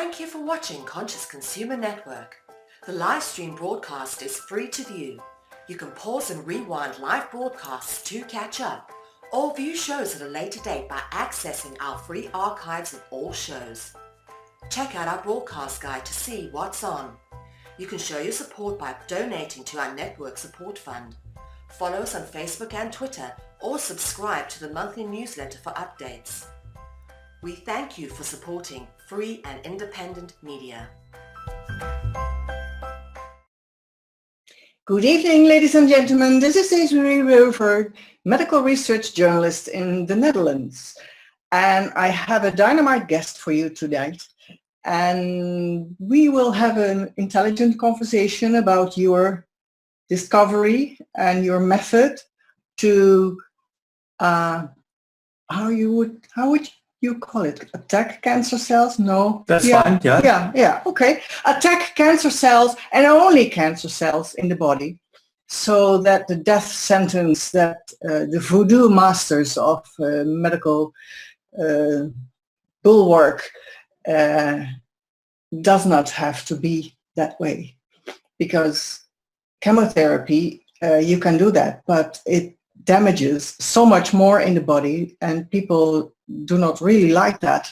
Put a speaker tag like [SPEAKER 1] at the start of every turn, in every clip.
[SPEAKER 1] Thank you for watching Conscious Consumer Network. The live stream broadcast is free to view. You can pause and rewind live broadcasts to catch up, or view shows at a later date by accessing our free archives of all shows. Check out our broadcast guide to see what's on. You can show your support by donating to our network support fund. Follow us on Facebook and Twitter, or subscribe to the monthly newsletter for updates. We thank you for supporting free and independent media.
[SPEAKER 2] Good evening, ladies and gentlemen. This is Desiree, Rover, medical research journalist in the Netherlands. And I have a dynamite guest for you tonight. And we will have an intelligent conversation about your discovery and your method to, how would you call it? Attack cancer cells? No.
[SPEAKER 3] That's fine, yeah.
[SPEAKER 2] Yeah, okay. Attack cancer cells and only cancer cells in the body, so that the death sentence that the voodoo masters of medical bulwark does not have to be that way. Because chemotherapy, you can do that, but it damages so much more in the body, and people do not really like that.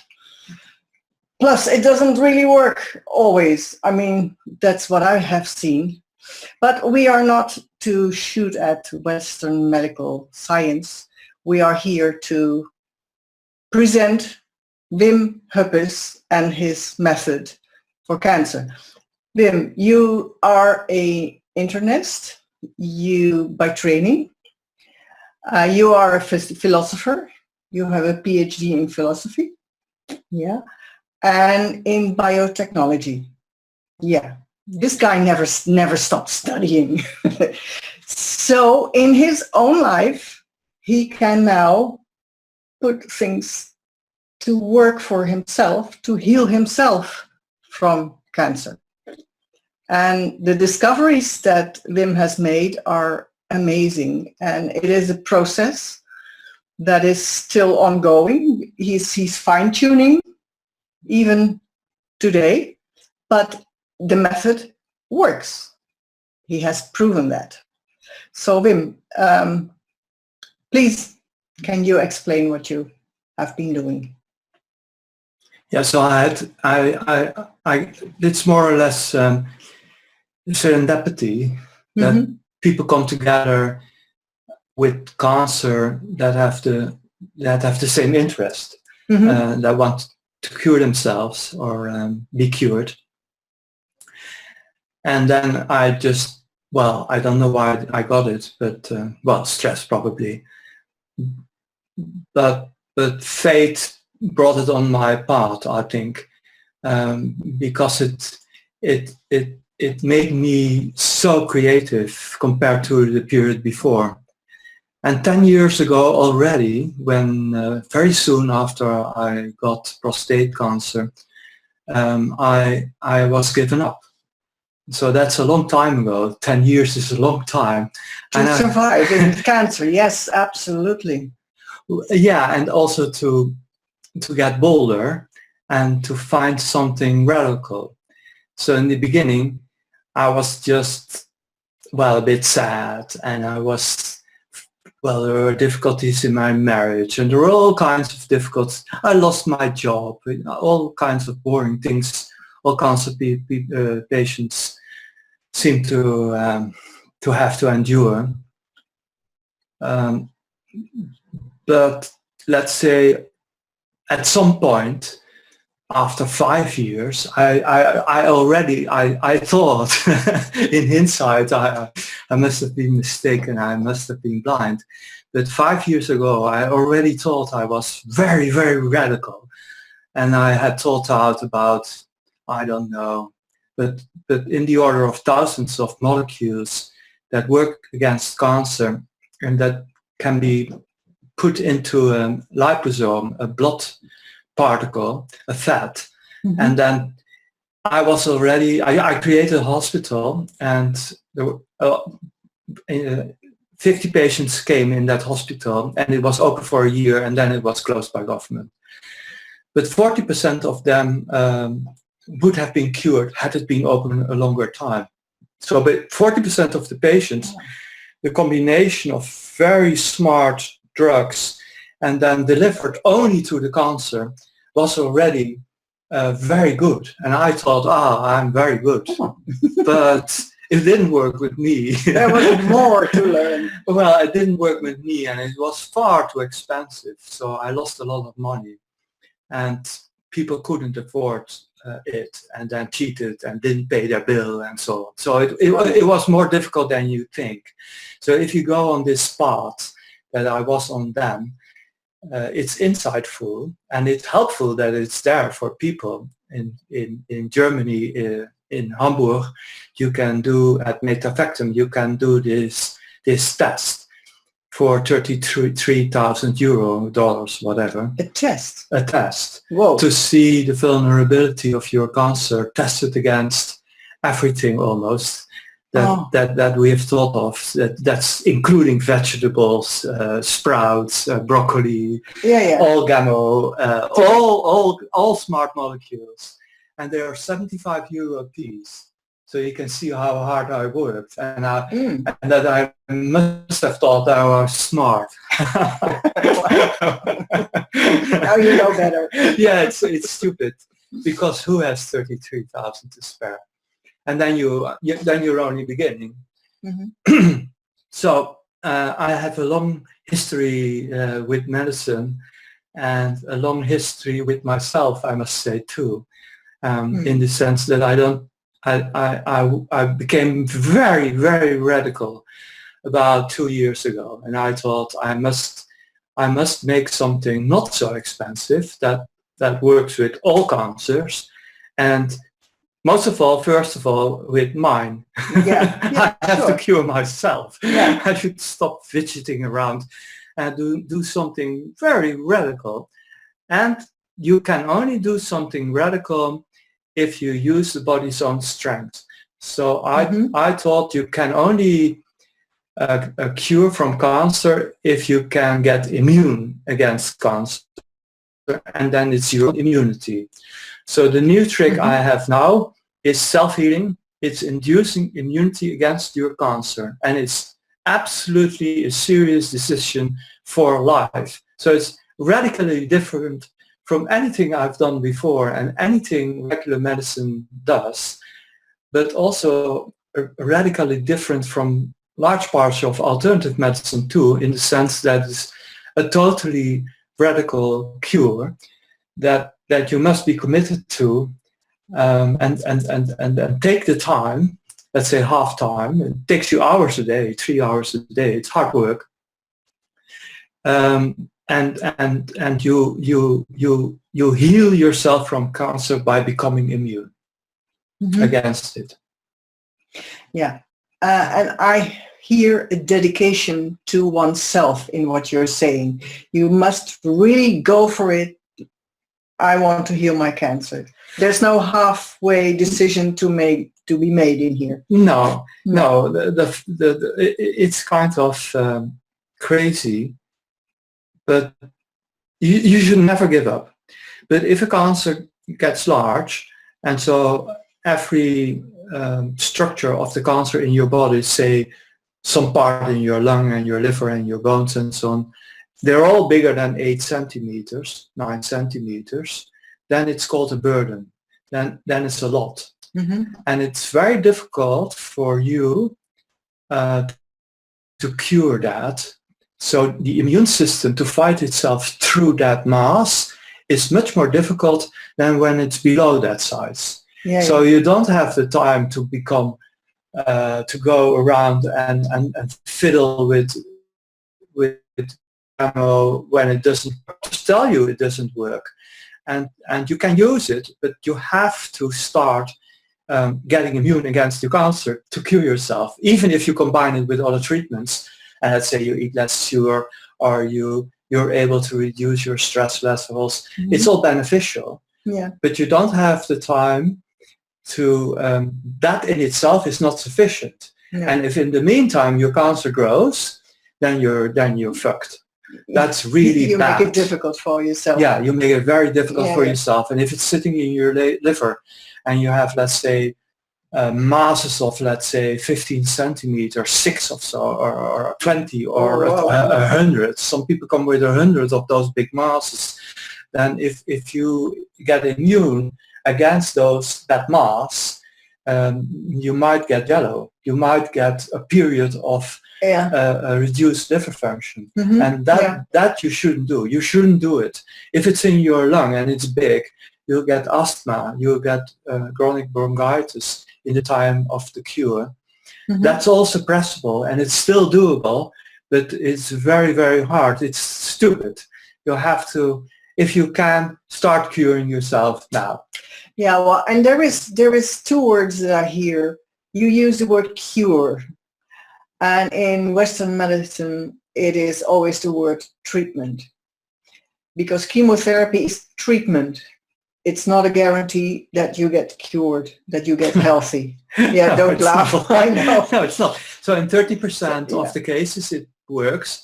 [SPEAKER 2] Plus, it doesn't really work always. I mean, that's what I have seen. But we are not to shoot at Western medical science. We are here to present Wim Huppes and his method for cancer. Wim, you are an internist, by training. You are a philosopher. You have a PhD in philosophy, yeah, and in biotechnology. Yeah, this guy never stopped studying. So in his own life, he can now put things to work for himself, to heal himself from cancer. And the discoveries that Wim has made are amazing, and it is a process that is still ongoing. He's fine-tuning even today, but the method works. He has proven that. So Wim, please, can you explain what you have been doing?
[SPEAKER 3] Yeah, so it's more or less serendipity that people come together with cancer that have the same interest, that want to cure themselves or be cured. And then I don't know why I got it, but stress probably. But fate brought it on my path, I think, because it made me so creative compared to the period before. And 10 years ago already, when very soon after I got prostate cancer, I was given up. So that's a long time ago. 10 years is a long time.
[SPEAKER 2] To survive in cancer, yes, absolutely.
[SPEAKER 3] Yeah, and also to get bolder and to find something radical. So in the beginning, I was just, a bit sad, and there were difficulties in my marriage, and there were all kinds of difficulties. I lost my job, all kinds of boring things. All kinds of patients seem to have to endure. But let's say at some point, after 5 years, I thought, in hindsight, I must have been mistaken, I must have been blind. But 5 years ago, I already thought I was very, very radical. And I had thought out about, I don't know, but in the order of thousands of molecules that work against cancer and that can be put into a liposome, a blood particle, a fat. And then I created a hospital, and there were 50 patients came in that hospital, and it was open for a year, and then it was closed by government. But 40% of them would have been cured had it been open a longer time. So, but 40% of the patients, the combination of very smart drugs and then delivered only to the cancer was already very good. And I thought, I'm very good. But it didn't work with me.
[SPEAKER 2] There was more to learn.
[SPEAKER 3] Well, it didn't work with me, and it was far too expensive. So I lost a lot of money, and people couldn't afford it, and then cheated and didn't pay their bill and so on. So it was more difficult than you think. So if you go on this path that I was on then, it's insightful, and it's helpful that it's there for people in Germany. In Hamburg, you can do at Metafectum, you can do this test for €33,000, whatever.
[SPEAKER 2] A test?
[SPEAKER 3] A test.
[SPEAKER 2] Whoa.
[SPEAKER 3] To see the vulnerability of your cancer tested against everything almost that we have thought of. That's including vegetables, sprouts, broccoli, all-GMO, all smart molecules. And they are €75 a piece. So you can see how hard I worked, and that I must have thought I was smart.
[SPEAKER 2] Now you know better.
[SPEAKER 3] Yeah, it's stupid, because who has 33,000 to spare? And then you're only beginning.
[SPEAKER 2] Mm-hmm.
[SPEAKER 3] So I have a long history with medicine, and a long history with myself, I must say too. In the sense that I became very, very radical about 2 years ago, and I thought I must make something not so expensive that works with all cancers, and first of all, with mine. I have to cure myself. Yeah. I should stop fidgeting around and do something very radical, and you can only do something radical if you use the body's own strength. So I thought you can only cure from cancer if you can get immune against cancer, and then it's your immunity. So the new trick I have now is self-healing. It's inducing immunity against your cancer, and it's absolutely a serious decision for life. So it's radically different from anything I've done before and anything regular medicine does, but also radically different from large parts of alternative medicine too, in the sense that it's a totally radical cure that you must be committed to, and take the time, let's say half time. It takes you hours a day, 3 hours a day. It's hard work. And you heal yourself from cancer by becoming immune against it.
[SPEAKER 2] Yeah, and I hear a dedication to oneself in what you're saying. You must really go for it. I want to heal my cancer. There's no halfway decision to be made in here.
[SPEAKER 3] No. It's kind of crazy. But you should never give up. But if a cancer gets large, and so every structure of the cancer in your body, say some part in your lung and your liver and your bones and so on, they're all bigger than 8 centimeters, 9 centimeters, then it's called a burden. Then it's a lot. And it's very difficult for you to cure that. So the immune system to fight itself through that mass is much more difficult than when it's below that size. So you don't have the time to become, to go around and fiddle with ammo when it doesn't, just tell you it doesn't work. And you can use it, but you have to start getting immune against your cancer to cure yourself, even if you combine it with other treatments. And let's say you eat less sugar, or you're able to reduce your stress levels. It's all beneficial. But you don't have the time to, that in itself is not sufficient. And if in the meantime your cancer grows, then you're fucked. that's really
[SPEAKER 2] you
[SPEAKER 3] bad.
[SPEAKER 2] make it difficult for yourself.
[SPEAKER 3] Yeah, you make it very difficult
[SPEAKER 2] Yeah,
[SPEAKER 3] for
[SPEAKER 2] yeah.
[SPEAKER 3] yourself. And if it's sitting in your liver and you have, let's say, masses of, let's say, 15 centimeters, 6 of so, or 20 or
[SPEAKER 2] Oh, wow.
[SPEAKER 3] 100. Some people come with 100 of those big masses. Then if you get immune against that mass, you might get yellow. You might get a period of reduced liver function.
[SPEAKER 2] Mm-hmm.
[SPEAKER 3] And that you shouldn't do. You shouldn't do it. If it's in your lung and it's big, you'll get asthma, you'll get chronic bronchitis in the time of the cure. Mm-hmm. That's all suppressible and it's still doable, but it's very, very hard. It's stupid. You have to, if you can, start curing yourself now.
[SPEAKER 2] Yeah, well, and there is 2 words that I hear. You use the word cure, and in Western medicine, it is always the word treatment, because chemotherapy is treatment. It's not a guarantee that you get cured, that you get healthy. Yeah, no, don't laugh.
[SPEAKER 3] Not.
[SPEAKER 2] I know.
[SPEAKER 3] No, it's not. So in 30% of the cases, it works.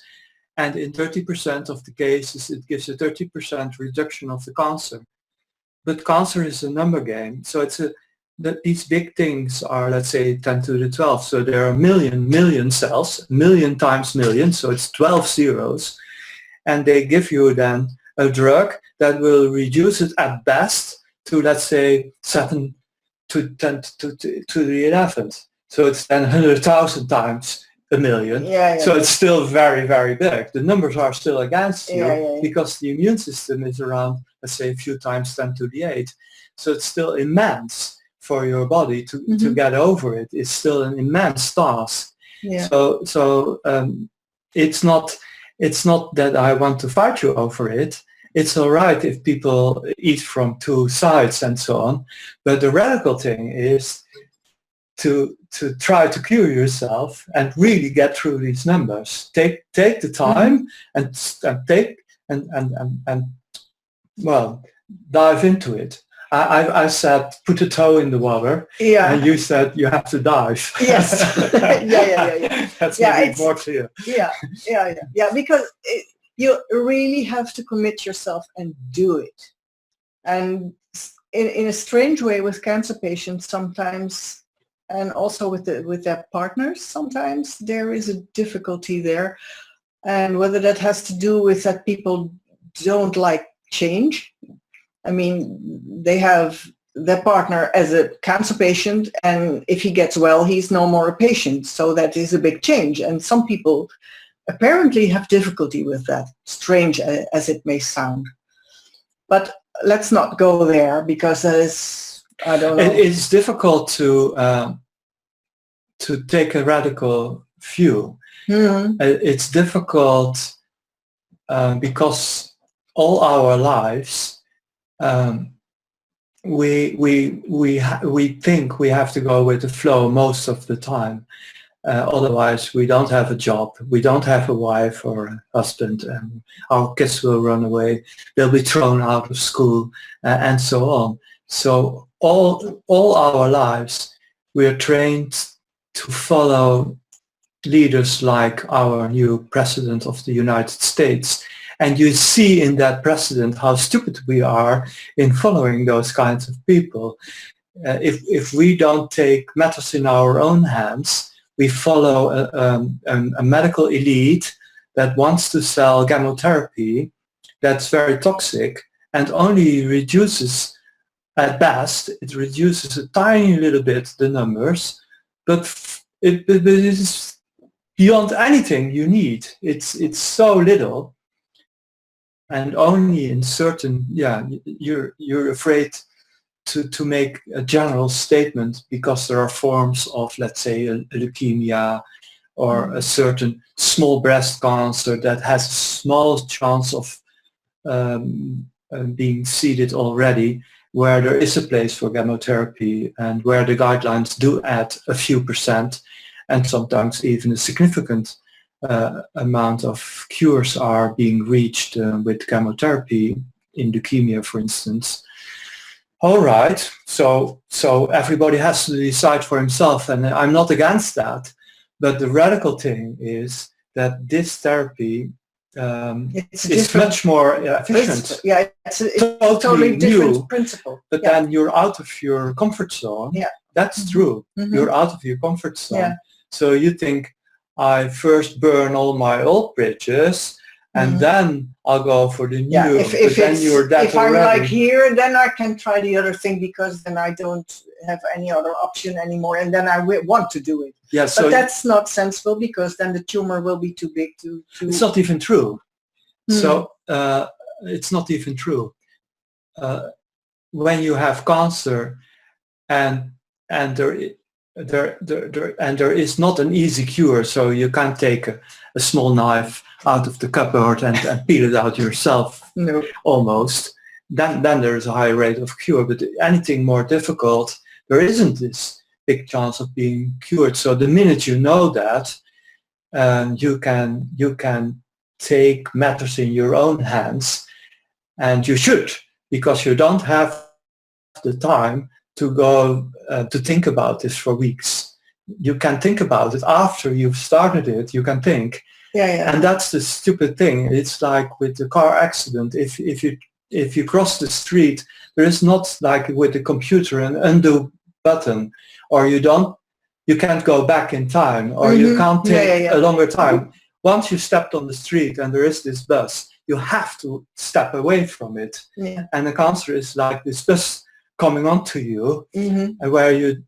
[SPEAKER 3] And in 30% of the cases, it gives a 30% reduction of the cancer. But cancer is a number game. So these big things are, let's say, 10 to the 12. So there are million cells, million times million. So it's 12 zeros. And they give you then a drug that will reduce it at best to, let's say, 7 to 10 to the 11th. So it's then 100,000 times a million. So it's still very, very big. The numbers are still against you because the immune system is around, let's say, a few times 10 to the 8. So it's still immense for your body to get over it. It's still an immense task. Yeah. So it's not that I want to fight you over it. It's all right if people eat from 2 sides and so on. But the radical thing is to try to cure yourself and really get through these numbers. Take the time and dive into it. I said put a toe in the water, and you said you have to dive.
[SPEAKER 2] Yes. Yeah.
[SPEAKER 3] That's maybe more clear.
[SPEAKER 2] Yeah. Because you really have to commit yourself and do it. And in a strange way, with cancer patients, sometimes, and also with their partners, sometimes there is a difficulty there. And whether that has to do with that people don't like change. I mean, they have their partner as a cancer patient, and if he gets well, he's no more a patient. So that is a big change. And some people apparently have difficulty with that, strange as it may sound. But let's not go there, because that is, I don't know.
[SPEAKER 3] It's difficult to take a radical view. It's difficult because all our lives we think we have to go with the flow most of the time. Otherwise, we don't have a job, we don't have a wife or a husband, and our kids will run away, they'll be thrown out of school, and so on. So all our lives, we are trained to follow leaders like our new President of the United States. And you see in that president how stupid we are in following those kinds of people. If we don't take matters in our own hands, we follow a medical elite that wants to sell chemotherapy that's very toxic and only reduces, at best, it reduces a tiny little bit the numbers, but it is beyond anything you need. It's so little. And only in certain, you're afraid to make a general statement because there are forms of, let's say, a leukemia or a certain small breast cancer that has a small chance of being seeded already, where there is a place for chemotherapy and where the guidelines do add a few percent and sometimes even a significant amount of cures are being reached with chemotherapy in leukemia, for instance. All right, so everybody has to decide for himself, and I'm not against that. But the radical thing is that this therapy it's much more efficient.
[SPEAKER 2] Yeah, it's a
[SPEAKER 3] Totally
[SPEAKER 2] totally different
[SPEAKER 3] new,
[SPEAKER 2] principle.
[SPEAKER 3] but
[SPEAKER 2] Yeah.
[SPEAKER 3] then you're out of your comfort zone.
[SPEAKER 2] Yeah.
[SPEAKER 3] That's true. You're out of your comfort zone.
[SPEAKER 2] Yeah.
[SPEAKER 3] So you think, I first burn all my old bridges and then I'll go for the new.
[SPEAKER 2] Yeah, if I'm
[SPEAKER 3] already.
[SPEAKER 2] like here, then I can try the other thing because then I don't have any other option anymore, and then I want to do it.
[SPEAKER 3] Yeah, so
[SPEAKER 2] but that's not sensible because then the tumor will be too big to.
[SPEAKER 3] It's not even true. So it's not even true. When you have cancer, and there is not an easy cure, so you can't take a small knife out of the cupboard and peel it out yourself.
[SPEAKER 2] No.
[SPEAKER 3] Almost. Then there's a high rate of cure. But anything more difficult, there isn't this big chance of being cured. So the minute you know that, you can take matters in your own hands, and you should, because you don't have the time to go to think about this for weeks. You can think about it after you've started it. You can think, and that's the stupid thing. It's like with the car accident. If you cross the street, there is not like with the computer an undo button, or you can't go back in time, or you can't take a longer time. Once you stepped on the street and there is this bus, you have to step away from it. And the cancer is like this bus coming onto you, and where you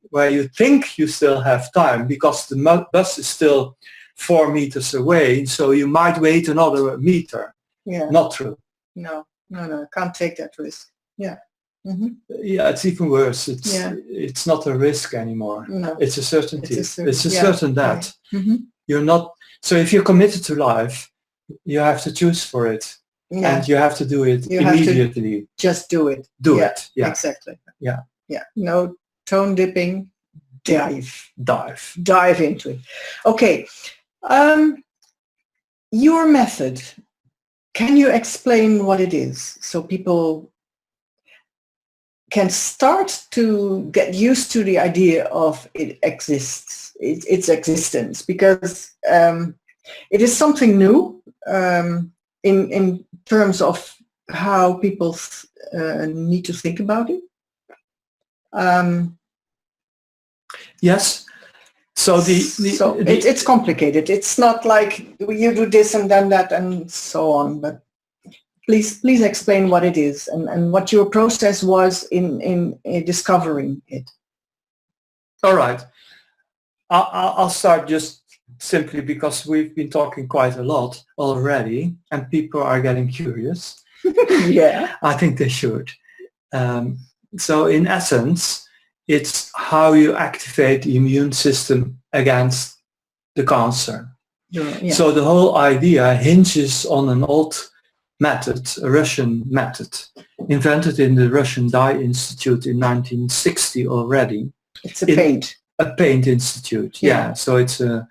[SPEAKER 3] think you still have time because the bus is still 4 meters away, so you might wait another meter. Not true.
[SPEAKER 2] No, can't take that risk. Yeah,
[SPEAKER 3] it's even worse. It's not a risk anymore.
[SPEAKER 2] No.
[SPEAKER 3] It's a certainty. It's a certain that you're not. So if you're committed to life, you have to choose for it. And you have to do it immediately.
[SPEAKER 2] Just do it.
[SPEAKER 3] Do it. Yeah.
[SPEAKER 2] Exactly.
[SPEAKER 3] Yeah.
[SPEAKER 2] Yeah. No tone dipping. Dive into it. Okay. Your method. Can you explain what it is so people can start to get used to the idea of its existence? Because it is something new. In terms of how people need to think about it?
[SPEAKER 3] Yes. So
[SPEAKER 2] it's complicated. It's not like you do this and then that and so on. But please explain what it is and what your process was in discovering it.
[SPEAKER 3] All right. I'll start just simply because we've been talking quite a lot already and people are getting curious.
[SPEAKER 2] Yeah.
[SPEAKER 3] I think they should. So in essence, it's how you activate the immune system against the cancer.
[SPEAKER 2] Yeah.
[SPEAKER 3] So the whole idea hinges on an old method, a Russian method, invented in the Russian Dye Institute in 1960 already.
[SPEAKER 2] It's a paint
[SPEAKER 3] institute. Yeah. So it's a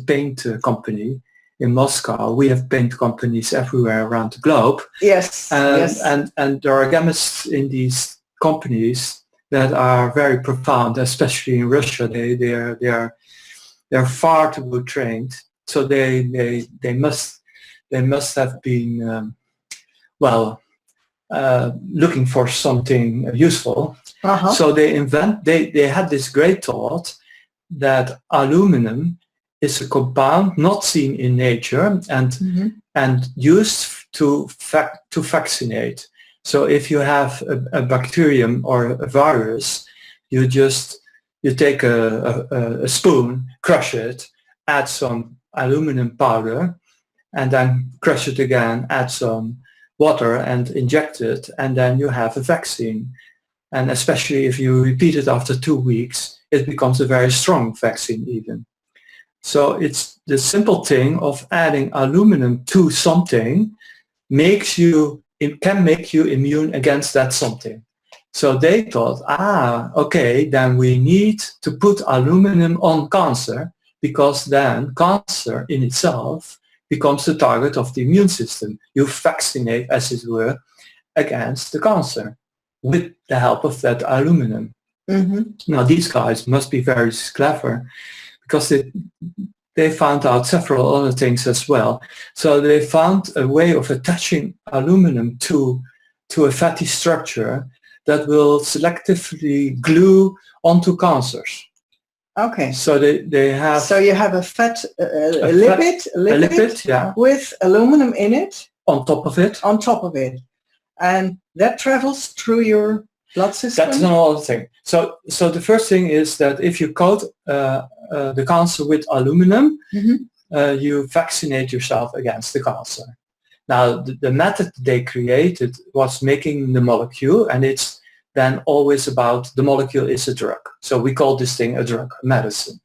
[SPEAKER 3] paint company in Moscow. We have paint companies everywhere around the globe.
[SPEAKER 2] Yes.
[SPEAKER 3] And there are chemists in these companies that are very profound, especially in Russia. They're far too good trained. So they must have been looking for something useful. So they had this great thought that aluminum is a compound not seen in nature and used to vaccinate. So if you have a bacterium or a virus, you take a spoon, crush it, add some aluminum powder, and then crush it again, add some water and inject it, and then you have a vaccine. And especially if you repeat it after 2 weeks, it becomes a very strong vaccine even. So it's the simple thing of adding aluminum to something can make you immune against that something. So they thought, okay, then we need to put aluminum on cancer, because then cancer in itself becomes the target of the immune system. You vaccinate, as it were, against the cancer with the help of that aluminum. Now these guys must be very clever, because they found out several other things as well. So they found a way of attaching aluminum to a fatty structure that will selectively glue onto cancers.
[SPEAKER 2] Okay.
[SPEAKER 3] So they have...
[SPEAKER 2] So you have a fat, a lipid
[SPEAKER 3] yeah,
[SPEAKER 2] with aluminum in it.
[SPEAKER 3] on top of it.
[SPEAKER 2] On top of it. And that travels through your blood system?
[SPEAKER 3] That's another thing. So the first thing is that if you coat the cancer with aluminum, you vaccinate yourself against the cancer. Now, the method they created was making the molecule, and it's then always about the molecule is a drug. So we call this thing a drug, a medicine,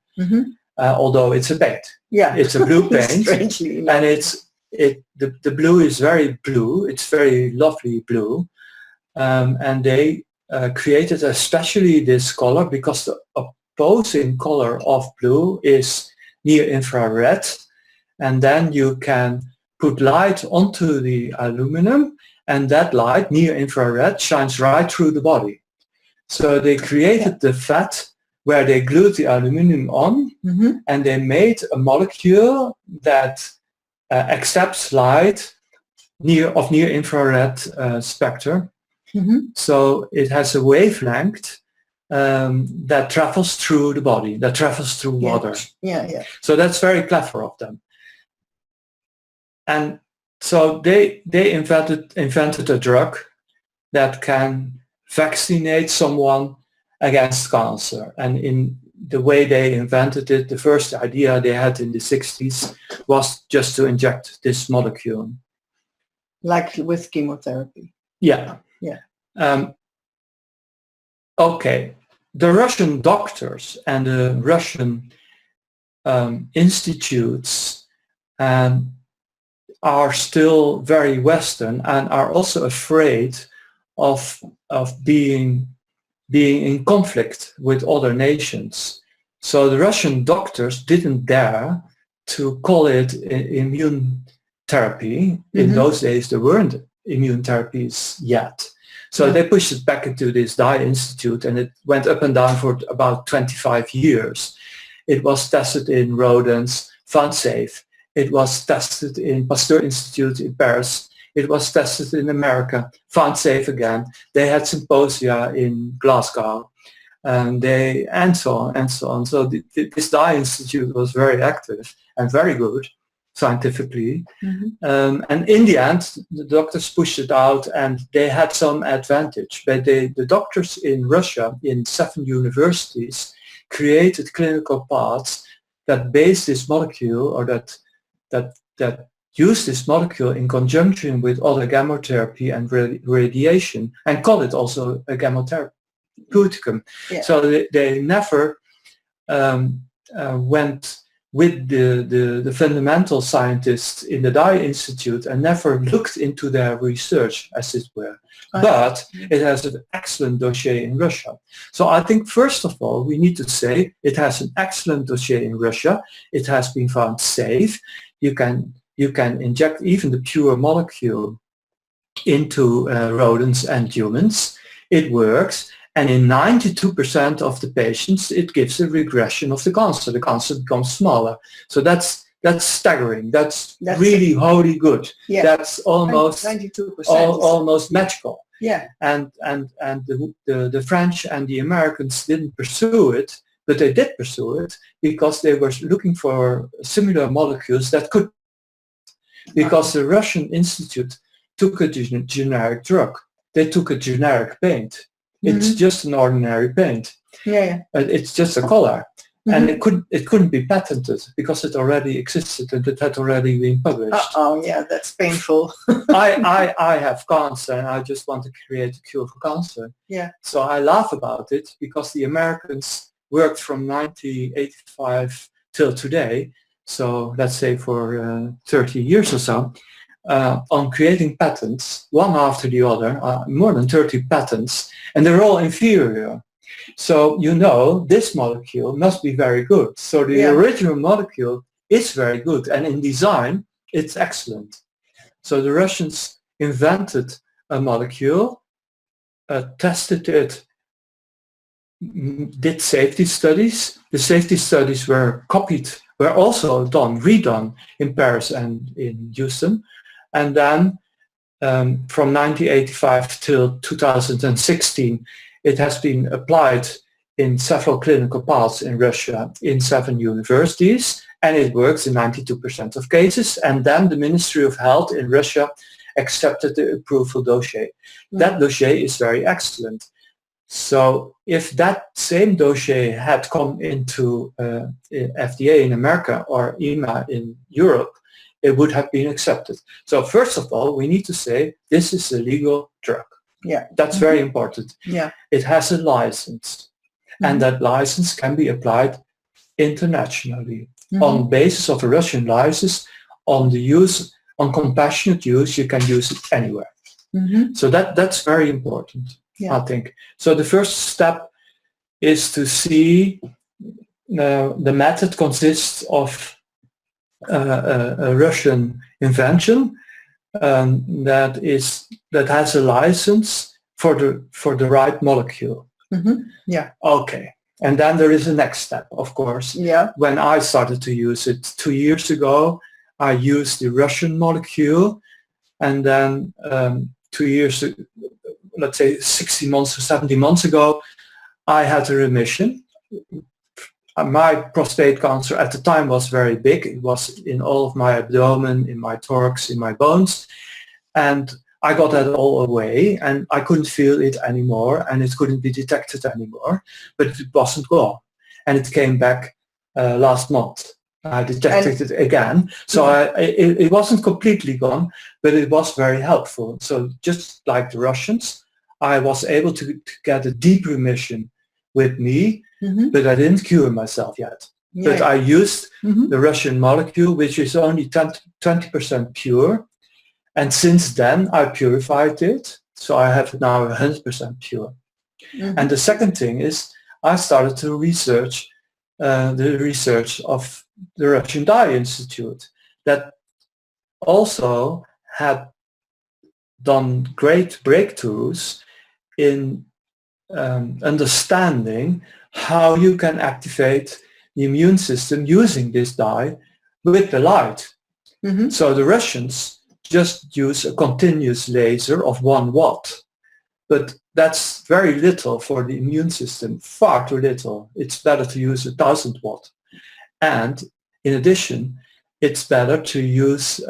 [SPEAKER 3] although it's a paint.
[SPEAKER 2] Yeah,
[SPEAKER 3] it's a blue paint,
[SPEAKER 2] strangely enough.
[SPEAKER 3] And the blue is very blue. It's very lovely blue, and they created especially this color because the opposing color of blue is near infrared, and then you can put light onto the aluminum, and that light, near infrared, shines right through the body. So they created the fat where they glued the aluminum on, and they made a molecule that accepts light near infrared spectrum. So it has a wavelength that travels through the body, that travels through water.
[SPEAKER 2] Yeah.
[SPEAKER 3] So that's very clever of them. And so they invented a drug that can vaccinate someone against cancer. And in the way they invented it, the first idea they had in the 60s was just to inject this molecule.
[SPEAKER 2] Like with chemotherapy.
[SPEAKER 3] Yeah. Okay. The Russian doctors and the Russian institutes are still very Western and are also afraid of being in conflict with other nations. So the Russian doctors didn't dare to call it immune therapy. In those days there weren't immune therapies yet. So they pushed it back into this Dye Institute, and it went up and down for about 25 years. It was tested in rodents, found safe. It was tested in Pasteur Institute in Paris. It was tested in America, found safe again. They had symposia in Glasgow, and so on and so on. So this Dye Institute was very active and very good scientifically. And in the end, the doctors pushed it out, and they had some advantage. But the doctors in Russia, in 7 universities, created clinical paths that base this molecule, or that use this molecule in conjunction with other chemotherapy and radiation, and call it also a chemotherapeuticum. So they never went with the fundamental scientists in the Dye Institute and never looked into their research, as it were. But it has an excellent dossier in Russia. So I think, first of all, we need to say it has an excellent dossier in Russia. It has been found safe. You can inject even the pure molecule into rodents and humans. It works. And in 92% of the patients, it gives a regression of the cancer. The cancer becomes smaller. So that's staggering. That's really wholly good. That's almost 92%. Almost magical. And the French and the Americans didn't pursue it, but they did pursue it because they were looking for similar molecules that could. Because the Russian Institute took a generic drug. They took a generic paint. It's just an ordinary paint. It's just a color. And it couldn't be patented because it already existed and it had already been published.
[SPEAKER 2] That's painful.
[SPEAKER 3] I have cancer and I just want to create a cure for cancer. So I laugh about it because the Americans worked from 1985 till today, so let's say for 30 years or so, on creating patents, one after the other, more than 30 patents, and they're all inferior. So this molecule must be very good. So the original molecule is very good, and in design it's excellent. So the Russians invented a molecule, tested it, did safety studies. The safety studies were copied were also redone in Paris and in Houston. And then from 1985 till 2016, it has been applied in several clinical paths in Russia in 7 universities, and it works in 92% of cases. And then the Ministry of Health in Russia accepted the approval dossier. That dossier is very excellent. So if that same dossier had come into FDA in America or EMA in Europe, it would have been accepted. So first of all, we need to say this is a legal drug.
[SPEAKER 2] Yeah.
[SPEAKER 3] That's very important.
[SPEAKER 2] Yeah.
[SPEAKER 3] It has a license, and that license can be applied internationally on basis of a Russian license. On compassionate use, you can use it anywhere. So that's very important, I think. So the first step is to see the method consists of a Russian invention that has a license for the right molecule.
[SPEAKER 2] Yeah.
[SPEAKER 3] Okay. And then there is a next step, of course.
[SPEAKER 2] Yeah.
[SPEAKER 3] When I started to use it 2 years ago, I used the Russian molecule, and then 2 years, let's say 60 months or 70 months ago, I had a remission. My prostate cancer at the time was very big. It was in all of my abdomen, in my thorax, in my bones. And I got that all away, and I couldn't feel it anymore, and it couldn't be detected anymore, but it wasn't gone. And it came back last month. I detected it again. So it wasn't completely gone, but it was very helpful. So just like the Russians, I was able to get a deep remission with me, but I didn't cure myself yet. Yeah. But I used the Russian molecule, which is only 20% pure. And since then, I purified it. So I have it now 100% pure. And the second thing is I started to research the research of the Russian Dye Institute that also had done great breakthroughs in understanding how you can activate the immune system using this dye with the light. So the Russians just use a continuous laser of 1 watt. But that's very little for the immune system, far too little. It's better to use 1,000 watt. And in addition, it's better to use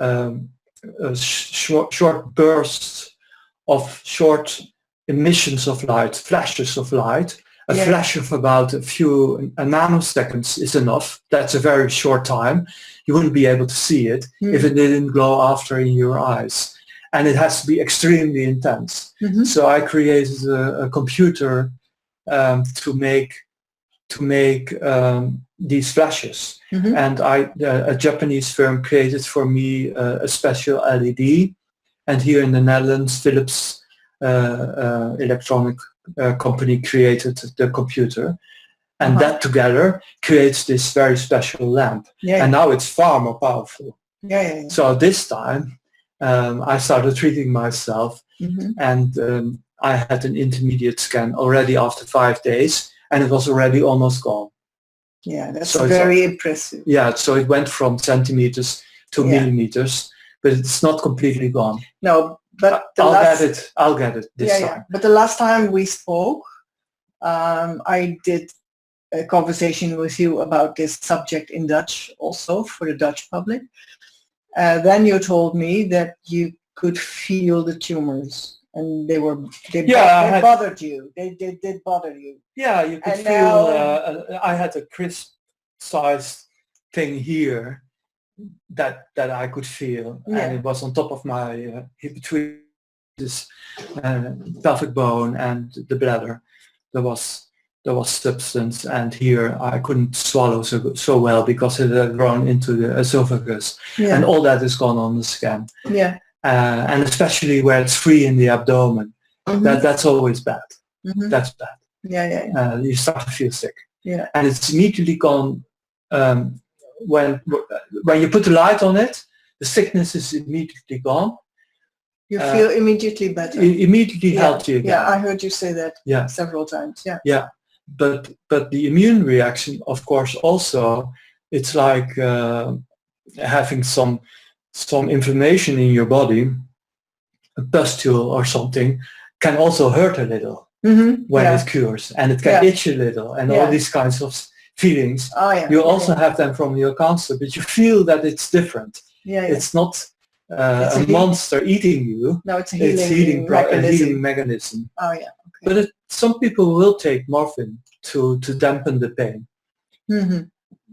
[SPEAKER 3] short bursts of short emissions of light, flashes of light. A flash of about a few nanoseconds is enough. That's a very short time. You wouldn't be able to see it if it didn't glow after in your eyes. And it has to be extremely intense. So I created a computer to make these flashes. And a Japanese firm created for me a special LED. And here in the Netherlands, Philips electronic company created the computer. And that together creates this very special lamp. And now it's far more powerful. So this time I started treating myself, and I had an intermediate scan already after 5 days, and it was already almost gone.
[SPEAKER 2] Yeah, that's very impressive.
[SPEAKER 3] Yeah, so it went from centimeters to millimeters, but it's not completely gone.
[SPEAKER 2] No, but
[SPEAKER 3] I'll get it this time.
[SPEAKER 2] But the last time we spoke, I did a conversation with you about this subject in Dutch also for the Dutch public. Then you told me that you could feel the tumors, and they bothered you. They did bother you.
[SPEAKER 3] Yeah, you could feel. I had a crisp-sized thing here that I could feel, and it was on top of my between this pelvic bone and the bladder. There was substance, and here I couldn't swallow so well because it had grown into the esophagus, and all that is gone on the scan. And especially where it's free in the abdomen, that's always bad. That's bad. You start to feel sick. And it's immediately gone when you put the light on it. The sickness is immediately gone.
[SPEAKER 2] You feel immediately better.
[SPEAKER 3] Immediately healthy again.
[SPEAKER 2] Yeah, I heard you say that several times.
[SPEAKER 3] But the immune reaction, of course, also it's like having some inflammation in your body, a pustule or something, can also hurt a little when it cures, and it can itch a little, and all these kinds of feelings. You also have them from your cancer, but you feel that it's different. It's not a monster eating you.
[SPEAKER 2] No, it's a
[SPEAKER 3] healing
[SPEAKER 2] mechanism.
[SPEAKER 3] A healing mechanism. But some people will take morphine to dampen the pain.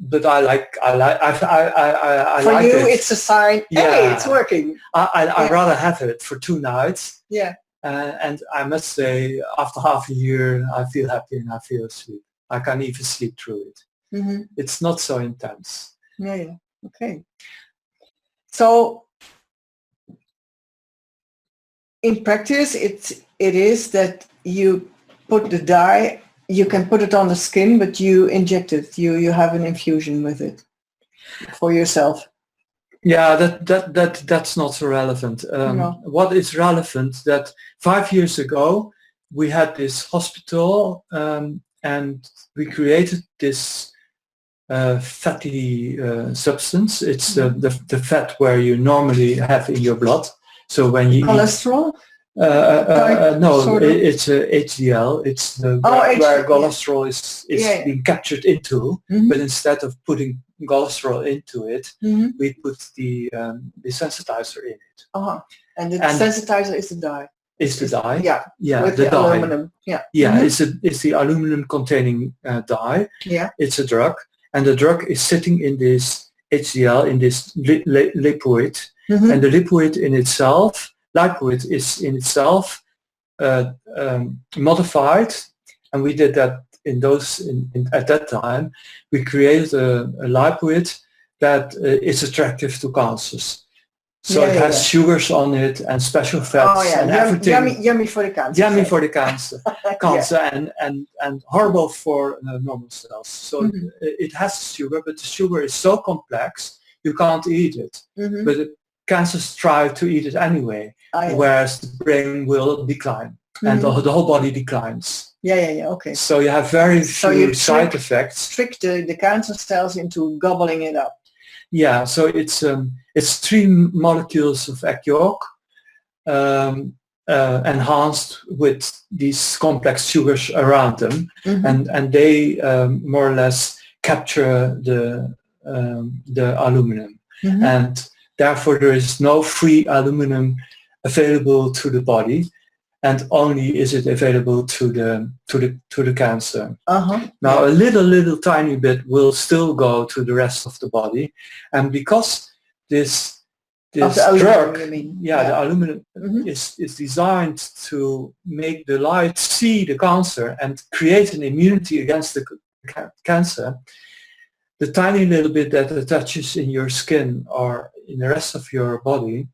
[SPEAKER 3] But I like
[SPEAKER 2] For
[SPEAKER 3] like
[SPEAKER 2] you,
[SPEAKER 3] it.
[SPEAKER 2] it's a sign. Hey, it's working.
[SPEAKER 3] I rather have it for 2 nights.
[SPEAKER 2] Yeah.
[SPEAKER 3] And I must say, after half a year, I feel happy and I feel asleep. I can even sleep through it. It's not so intense.
[SPEAKER 2] Yeah. Okay. So in practice, it is that you put the dye. You can put it on the skin, but you inject it. You have an infusion with it for yourself.
[SPEAKER 3] Yeah, that's not so relevant.
[SPEAKER 2] No.
[SPEAKER 3] What is relevant that 5 years ago we had this hospital and we created this fatty substance. It's the fat where you normally have in your blood. So when you
[SPEAKER 2] cholesterol?
[SPEAKER 3] No,
[SPEAKER 2] sort of?
[SPEAKER 3] it's HDL. It's where cholesterol is being captured into. But instead of putting cholesterol into it, we put the sensitizer in it.
[SPEAKER 2] And the sensitizer is the dye.
[SPEAKER 3] It's the dye.
[SPEAKER 2] Yeah. With the
[SPEAKER 3] dye.
[SPEAKER 2] aluminum. Yeah.
[SPEAKER 3] It's the aluminum containing dye.
[SPEAKER 2] Yeah.
[SPEAKER 3] It's a drug, and the drug is sitting in this HDL, in this lipoid, and the lipoid is in itself modified, and we did that at that time. We created a lipoid that is attractive to cancers. So it has sugars on it and special fats and everything.
[SPEAKER 2] Yummy for the cancer.
[SPEAKER 3] Yummy for the cancer. And horrible for normal cells. So it has sugar, but the sugar is so complex you can't eat it. But the cancers try to eat it anyway, whereas the brain will decline and the whole body declines.
[SPEAKER 2] Okay.
[SPEAKER 3] So you have very few side effects.
[SPEAKER 2] Trick the cancer cells into gobbling it up.
[SPEAKER 3] Yeah, so it's 3 molecules of egg yolk enhanced with these complex sugars around them, and they more or less capture the aluminum, and therefore there is no free aluminum available to the body, and only is it available to the cancer. Now a little tiny bit will still go to the rest of the body, and because this drug, the aluminum is designed to make the light see the cancer and create an immunity against the cancer. The tiny little bit that attaches in your skin or in the rest of your body,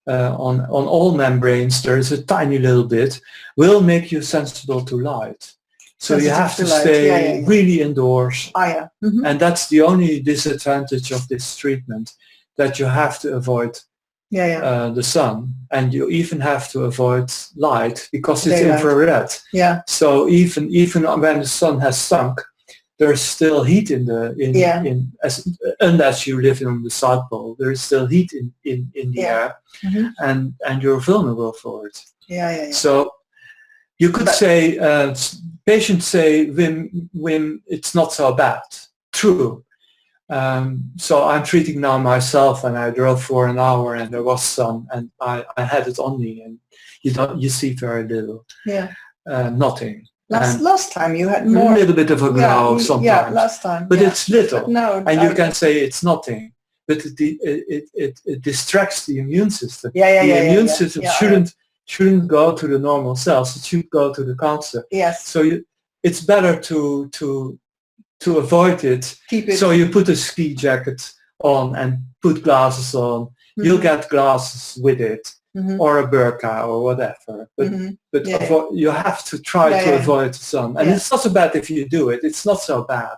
[SPEAKER 3] on all membranes, there is a tiny little bit, will make you sensible to light. So you have to stay really indoors. And that's the only disadvantage of this treatment, that you have to avoid the sun, and you even have to avoid light because it's infrared. So even when the sun has sunk, there's still heat unless you live in the South Pole, there is still heat in the air, and you're vulnerable for it. So you could say, patients say, Wim, it's not so bad. True. So I'm treating now myself, and I drove for an hour and there was sun, and I had it on me, and you see very little. Nothing.
[SPEAKER 2] Last time you had more.
[SPEAKER 3] A little bit of a glow sometimes.
[SPEAKER 2] Yeah, last time.
[SPEAKER 3] But it's little.
[SPEAKER 2] No,
[SPEAKER 3] and you can say it's nothing. But it distracts the immune system. The immune system shouldn't go to the normal cells. It should go to the cancer. So it's better to avoid it.
[SPEAKER 2] Keep it.
[SPEAKER 3] So you put a ski jacket on and put glasses on. You'll get glasses with it. Or a burqa or whatever, but you have to try to avoid the sun, and it's not so bad if you do it. It's not so bad,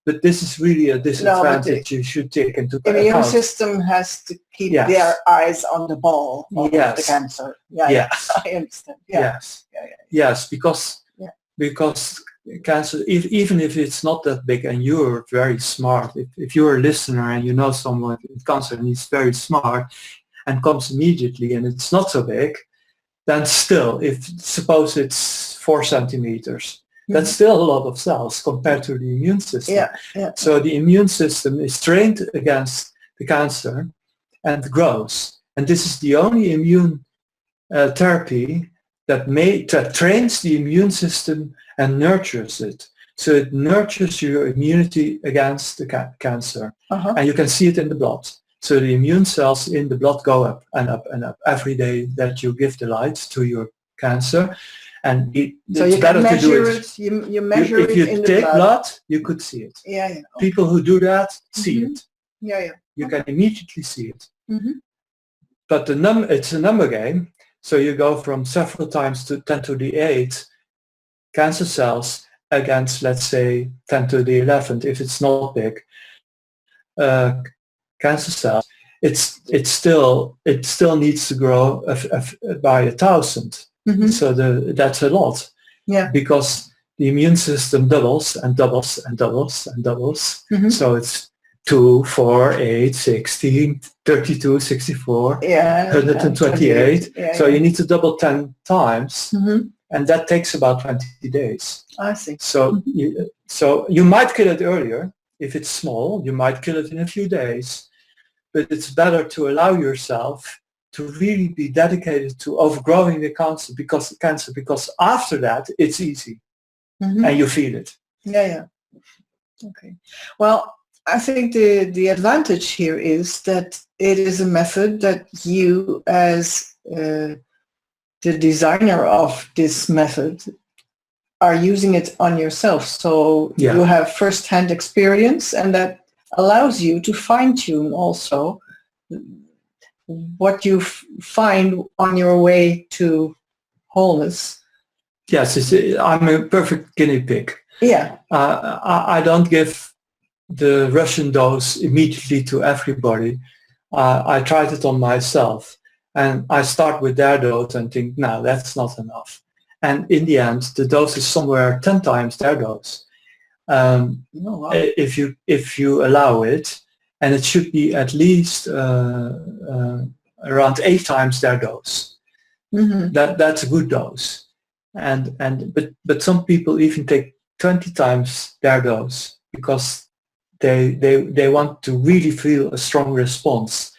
[SPEAKER 3] but this is really a disadvantage you should take into account.
[SPEAKER 2] The immune system has to keep their eyes on the ball of the cancer. I understand.
[SPEAKER 3] Yes, because cancer, even if it's not that big and you're very smart, if you're a listener and you know someone with cancer and he's very smart and comes immediately and it's not so big, then still, if suppose it's 4 centimeters, that's still a lot of cells compared to the immune system. So the immune system is trained against the cancer and grows. And this is the only immune therapy that trains the immune system and nurtures it. So it nurtures your immunity against the cancer. And you can see it in the blood. So the immune cells in the blood go up and up and up every day that you give the light to your cancer. And it's better to do it.
[SPEAKER 2] You measure it
[SPEAKER 3] if you
[SPEAKER 2] in the
[SPEAKER 3] take
[SPEAKER 2] blood.
[SPEAKER 3] blood, you could see it. People who do that see it. You can immediately see it. But it's a number game. So you go from several times to 10 to the 8 cancer cells against, let's say, 10 to the 11th, if it's not big, cancer cells. It still needs to grow by 1,000. So that's a lot. Because the immune system doubles and doubles and doubles and doubles. So it's 2, 4, 8, 16, 32, 64, 128. So you need to double 10 times, and that takes about 20 days.
[SPEAKER 2] I see.
[SPEAKER 3] So you might kill it earlier. If it's small, you might kill it in a few days, but it's better to allow yourself to really be dedicated to overgrowing the cancer because after that it's easy and you feel it.
[SPEAKER 2] Okay. Well, I think the advantage here is that it is a method that you, as the designer of this method, are using it on yourself. So you have first-hand experience, and that allows you to fine-tune also what you find on your way to wholeness.
[SPEAKER 3] Yes, I'm a perfect guinea pig. I don't give the Russian dose immediately to everybody. I tried it on myself, and I start with their dose and think, no, that's not enough. And in the end, the dose is somewhere 10 times their dose. If you allow it, and it should be at least around 8 times their dose. That's a good dose. But some people even take 20 times their dose because they want to really feel a strong response.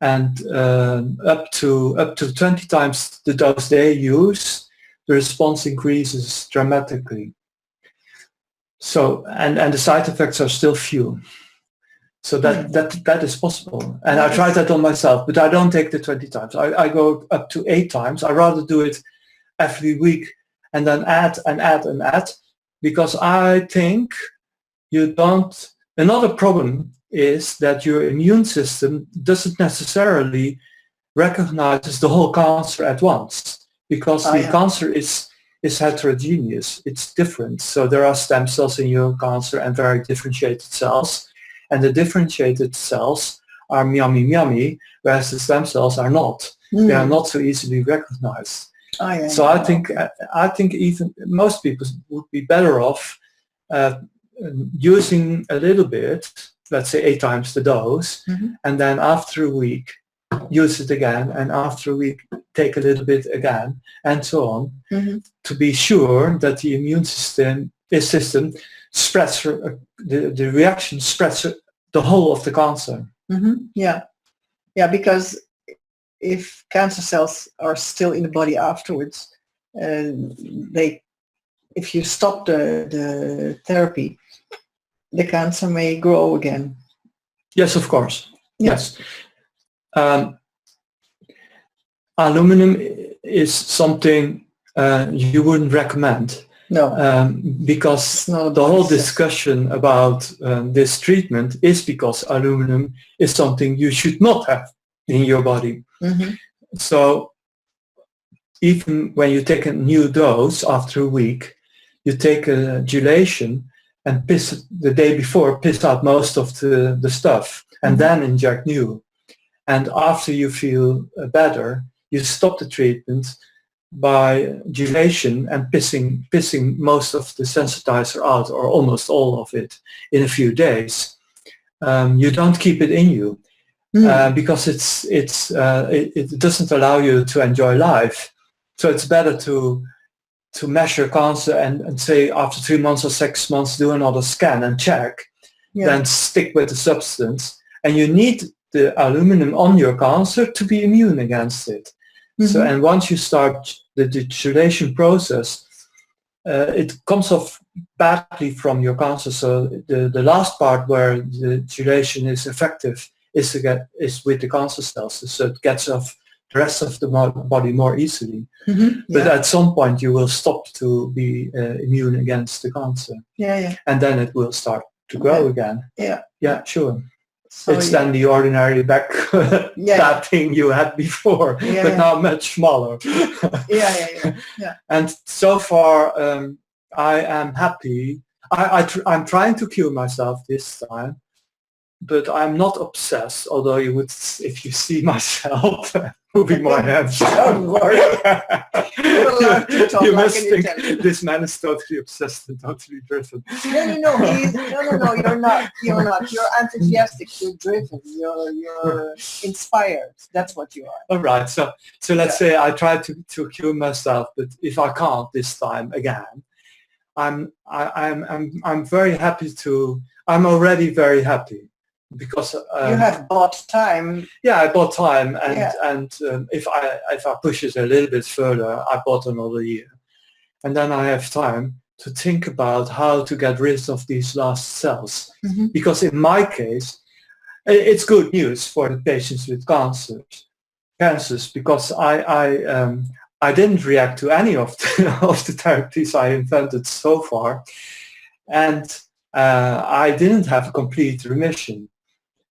[SPEAKER 3] And up to 20 times the dose they use, the response increases dramatically. So and the side effects are still few. So that is possible. And I tried that on myself, but I don't take the 20 times. I go up to 8 times. I rather do it every week and then add and add and add, because I think another problem is that your immune system doesn't necessarily recognize the whole cancer at once, because the cancer is heterogeneous. It's different. So there are stem cells in your cancer and very differentiated cells. And the differentiated cells are yummy, whereas the stem cells are not. They are not so easily recognized. So I think even most people would be better off using a little bit, let's say 8 times the dose, and then after a week use it again, and after a week take a little bit again, and so on, to be sure that the immune system spreads, the reaction spreads the whole of the cancer.
[SPEAKER 2] Because if cancer cells are still in the body afterwards, if you stop the therapy, the cancer may grow again.
[SPEAKER 3] Yes, of course. Yes. Aluminum is something you wouldn't recommend. Because the whole discussion about this treatment is because aluminum is something you should not have in your body. So even when you take a new dose after a week, you take a gelation and the day before piss out most of the stuff and then inject new. And after you feel better, you stop the treatment, by gelation and pissing most of the sensitizer out, or almost all of it, in a few days, you don't keep it in you. Because it doesn't allow you to enjoy life. So it's better to measure cancer and say after 3 months or 6 months do another scan and check, than stick with the substance. And you need the aluminum on your cancer to be immune against it. So, and once you start the gelation process, it comes off badly from your cancer. So the last part where the gelation is effective is with the cancer cells, so it gets off the rest of the body more easily. But at some point you will stop to be immune against the cancer. And then it will start to grow again. Yeah, sure. So it's then the ordinary back that thing you had before, but now much smaller. And so far I am happy. I'm trying to cure myself this time, but I'm not obsessed, although you would, if you see myself moving my hands.
[SPEAKER 2] Don't worry.
[SPEAKER 3] You must think this man is totally obsessed and totally driven.
[SPEAKER 2] No, you're not. You're enthusiastic, you're driven, you're inspired. That's what you are.
[SPEAKER 3] All right. So let's say I try to cure myself, but if I can't this time again, I'm very happy I'm already very happy. Because
[SPEAKER 2] you have bought time.
[SPEAKER 3] Yeah, I bought time, and if I push it a little bit further, I bought another year, and then I have time to think about how to get rid of these last cells. Because in my case, it's good news for the patients with cancers, because I didn't react to any of the therapies I invented so far, and I didn't have a complete remission.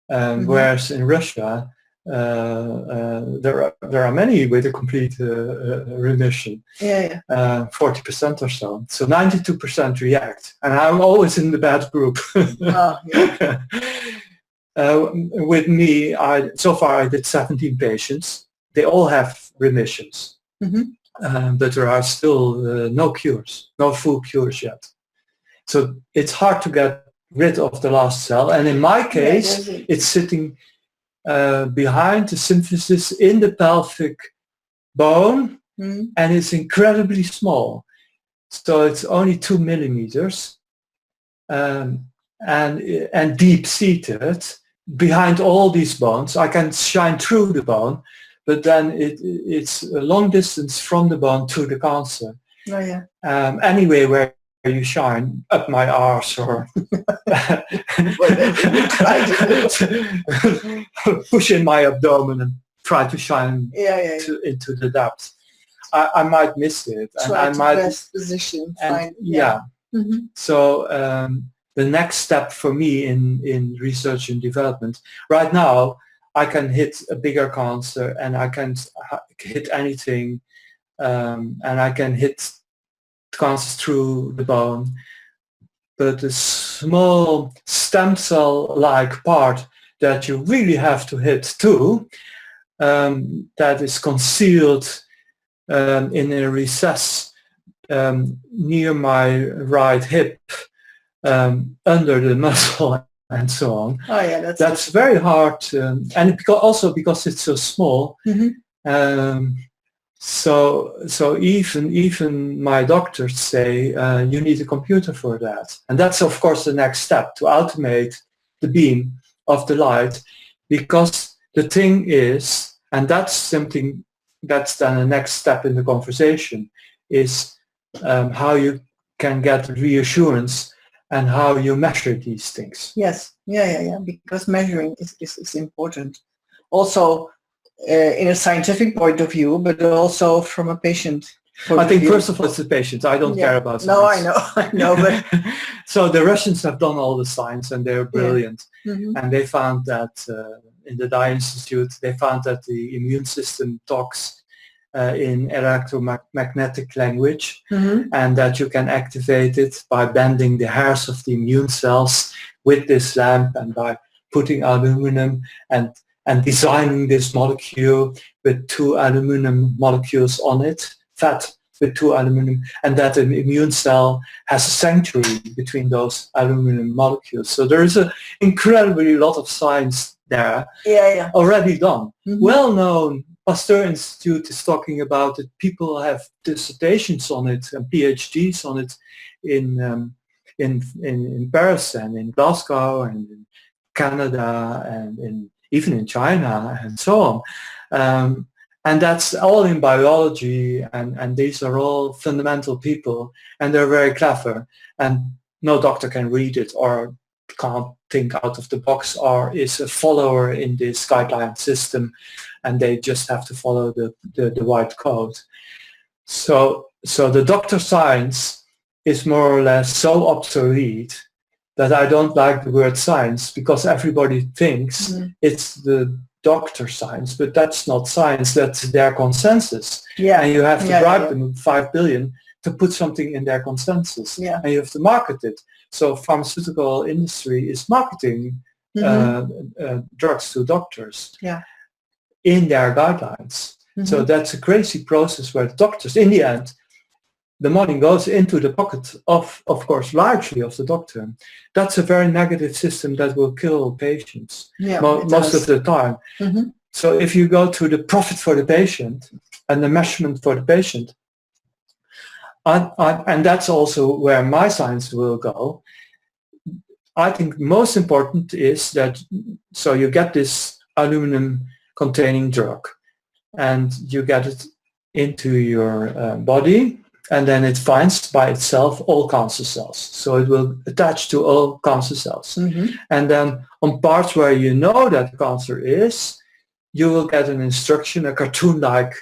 [SPEAKER 3] Whereas in Russia, there are many with a complete remission, 40% or so. So 92% react, and I'm always in the bad group. With me, so far I did 17 patients. They all have remissions, but there are still no cures, no full cures yet. So it's hard to get rid of the last cell, and in my case it's sitting behind the symphysis in the pelvic bone, and it's incredibly small, so it's only 2 millimeters, and deep seated behind all these bones. I can shine through the bone, but then it's a long distance from the bone to the cancer. Anyway, where you shine, up my arse or push in my abdomen and try to shine into the depths. I might miss it.
[SPEAKER 2] Try to best position.
[SPEAKER 3] So the next step for me in research and development, right now I can hit a bigger cancer, and I can hit anything, and I can hit cancers through the bone, but the small stem cell-like part that you really have to hit too, that is concealed in a recess near my right hip, under the muscle and so on. That's very hard, and because it's so small. So even my doctors say you need a computer for that, and that's of course the next step, to automate the beam of the light, because the thing is, and that's then the next step in the conversation, is how you can get reassurance and how you measure these things.
[SPEAKER 2] Because measuring is important. Also, in a scientific point of view, but also from a patient point
[SPEAKER 3] I think
[SPEAKER 2] of view.
[SPEAKER 3] First of all, it's the patient. I don't care about science.
[SPEAKER 2] No, I know, but
[SPEAKER 3] so the Russians have done all the science, and they're brilliant. And they found that in the Dye Institute, they found that the immune system talks in electromagnetic language, and that you can activate it by bending the hairs of the immune cells with this lamp, and by putting aluminum and designing this molecule with 2 aluminum molecules on it, fat with 2 aluminum, and that an immune cell has a sanctuary between those aluminum molecules. So there is an incredibly lot of science there already done. Well-known Pasteur Institute is talking about it. People have dissertations on it and PhDs on it in Paris and in Glasgow and in Canada and even in China and so on. And that's all in biology, and these are all fundamental people, and they're very clever, and no doctor can read it or can't think out of the box or is a follower in this guideline system, and they just have to follow the white code. So the doctor science is more or less so obsolete that I don't like the word science, because everybody thinks it's the doctor science, but that's not science, that's their consensus. And you have to bribe them 5 billion to put something in their consensus, and you have to market it. So pharmaceutical industry is marketing drugs to doctors in their guidelines. So that's a crazy process where the doctors, in the end, the money goes into the pocket of course, largely of the doctor. That's a very negative system that will kill patients most of the time. So if you go to the profit for the patient and the measurement for the patient, and that's also where my science will go, I think most important is that, so you get this aluminum containing drug and you get it into your body, and then it finds by itself all cancer cells. So it will attach to all cancer cells. And then on parts where you know that cancer is, you will get an instruction, a cartoon-like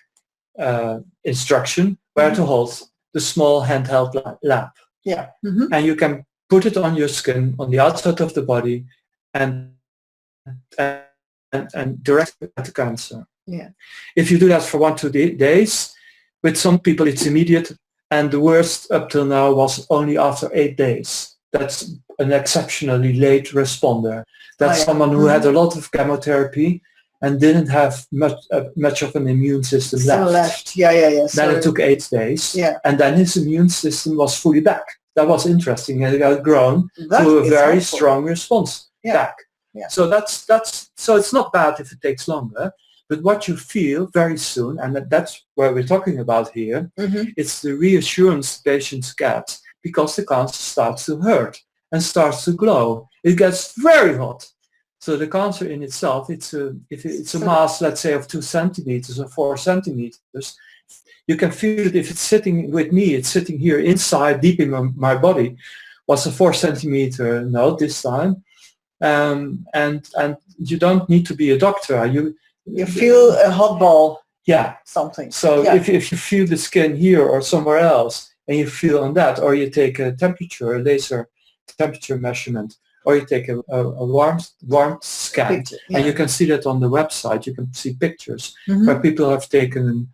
[SPEAKER 3] instruction, where to hold the small handheld lamp. And you can put it on your skin, on the outside of the body, and direct it at the cancer. If you do that for 1-2 days, with some people it's immediate, and the worst up till now was only after 8 days. That's an exceptionally late responder. That's someone who had a lot of chemotherapy and didn't have much of an immune system left. Then it took 8 days, and then his immune system was fully back. That was interesting, and it had grown to a very strong response back. So so it's not bad if it takes longer. But what you feel very soon, and that's where we're talking about here, it's the reassurance patients get because the cancer starts to hurt and starts to glow. It gets very hot. So the cancer in itself, if it's a mass, let's say, of 2 centimeters or 4 centimeters, you can feel it. If it's sitting with me, it's sitting here inside, deep in my body, was a 4 centimeter node this time. And you don't need to be a doctor.
[SPEAKER 2] You feel a hot ball. Something.
[SPEAKER 3] So if you feel the skin here or somewhere else, and you feel on that, or you take a laser temperature measurement, or you take a warmth scan, and you can see that on the website. You can see pictures where people have taken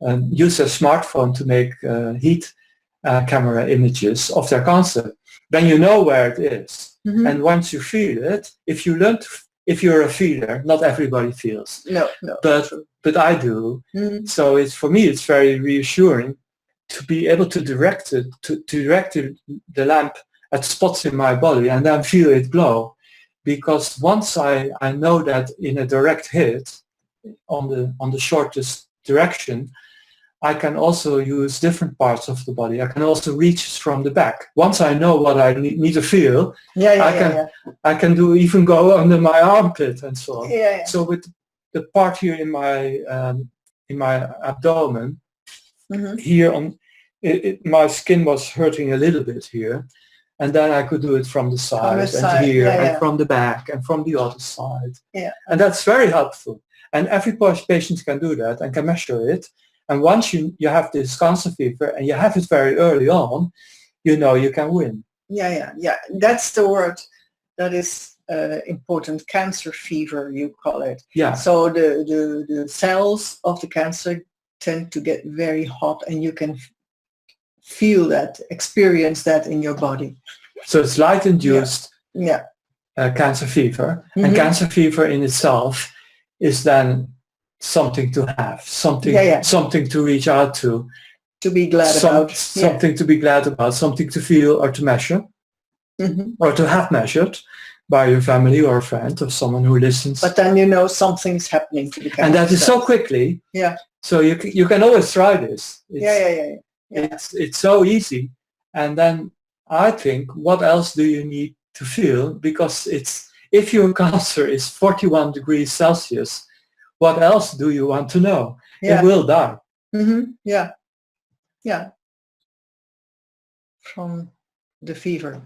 [SPEAKER 3] and used a smartphone to make heat camera images of their cancer. Then you know where it is. And once you feel it, if you're a feeler, not everybody feels.
[SPEAKER 2] No.
[SPEAKER 3] But I do. So for me, it's very reassuring to be able to direct the lamp at spots in my body and then feel it glow. Because once I know that in a direct hit on the shortest direction, I can also use different parts of the body. I can also reach from the back. Once I know what I need to feel, I can even go under my armpit and so on. So with the part here in my abdomen, here on my skin was hurting a little bit here, and then I could do it from the side, and here, and from the back, and from the other side. And that's very helpful. And every patient can do that and can measure it. And once you have this cancer fever and you have it very early on, you know you can win.
[SPEAKER 2] That's the word that is important. Cancer fever, you call it. So the cells of the cancer tend to get very hot, and you can feel that, experience that in your body. So it's light-induced cancer fever. And cancer fever in itself is then something to have, something to reach out to. to be glad about.
[SPEAKER 3] Something to be glad about, something to feel or to measure, or to have measured by your family or a friend or someone who listens.
[SPEAKER 2] But then you know something's happening to the cancer
[SPEAKER 3] and that is so
[SPEAKER 2] cells.
[SPEAKER 3] quickly.
[SPEAKER 2] Yeah.
[SPEAKER 3] So you can always try this.
[SPEAKER 2] Yeah.
[SPEAKER 3] It's so easy. And then I think, what else do you need to feel? Because if your cancer is 41 degrees Celsius, what else do you want to know?
[SPEAKER 2] Yeah.
[SPEAKER 3] It will die.
[SPEAKER 2] Yeah. From the fever.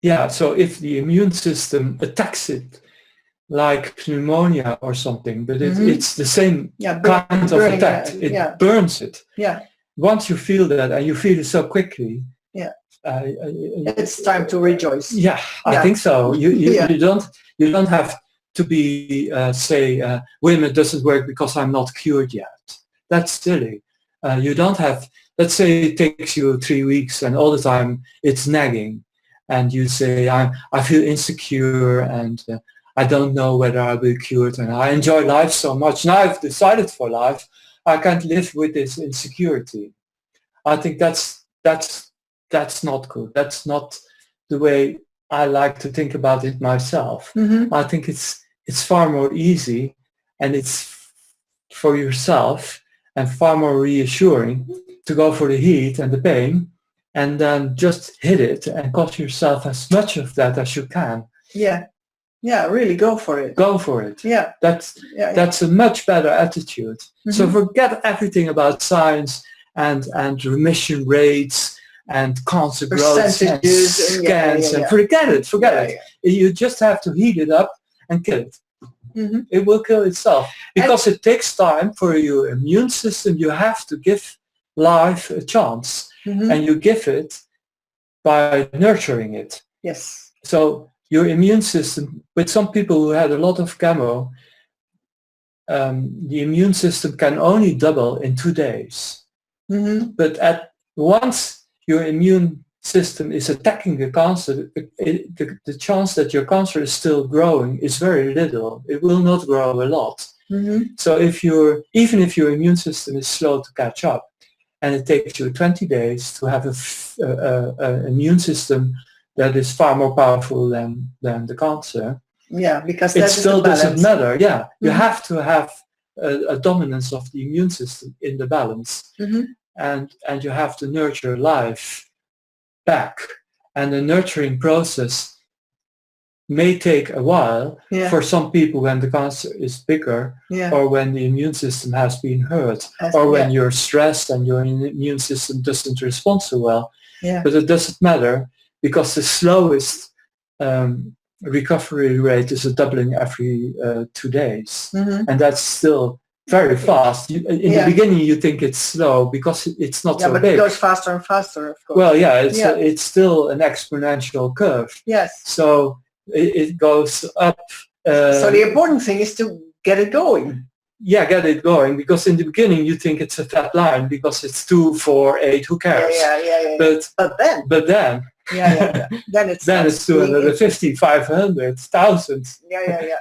[SPEAKER 3] Yeah, so if the immune system attacks it like pneumonia or something, but it's the same kind of attack. It burns it.
[SPEAKER 2] Yeah.
[SPEAKER 3] Once you feel that, and you feel it so quickly,
[SPEAKER 2] it's time to rejoice.
[SPEAKER 3] Yeah, I think so. You don't have to be say, wait a minute, does it work because I'm not cured yet? That's silly. You don't have. Let's say it takes you 3 weeks, and all the time it's nagging, and you say, I feel insecure, and I don't know whether I'll be cured, and I enjoy life so much. Now I've decided for life, I can't live with this insecurity. I think that's not good. That's not the way I like to think about it myself. I think it's far more easy, and it's for yourself, and far more reassuring to go for the heat and the pain, and then just hit it and cause yourself as much of that as you can.
[SPEAKER 2] Yeah, really go for it.
[SPEAKER 3] Go for it.
[SPEAKER 2] Yeah.
[SPEAKER 3] That's a much better attitude. So forget everything about science and remission rates and cancer growth and scans and forget it. You just have to heat it up and kill it. It will kill itself, because it takes time for your immune system. You have to give life a chance, and you give it by nurturing it.
[SPEAKER 2] Yes.
[SPEAKER 3] So your immune system, with some people who had a lot of chemo, the immune system can only double in 2 days. But at once your immune system is attacking the cancer, the chance that your cancer is still growing is very little. It will not grow a lot. So even if your immune system is slow to catch up, and it takes you 20 days to have an immune system that is far more powerful than the cancer. Yeah, because it still doesn't matter. Yeah, you have to have a dominance of the immune system in the balance, and you have to nurture life back. And the nurturing process may take a while for some people when the cancer is bigger, or when the immune system has been hurt, or when you're stressed and your immune system doesn't respond so well. But it doesn't matter, because the slowest recovery rate is a doubling every 2 days. And that's still very fast. In the beginning you think it's slow because it's not so big. Yeah, but it goes faster and faster, of course. Well, it's still an exponential curve. Yes. So it goes up. So the important thing is to get it going. Yeah, get it going, because in the beginning you think it's a flat line because it's 2, 4, 8, who cares? Yeah. But then then it's 250, 500, 1,000. Yeah.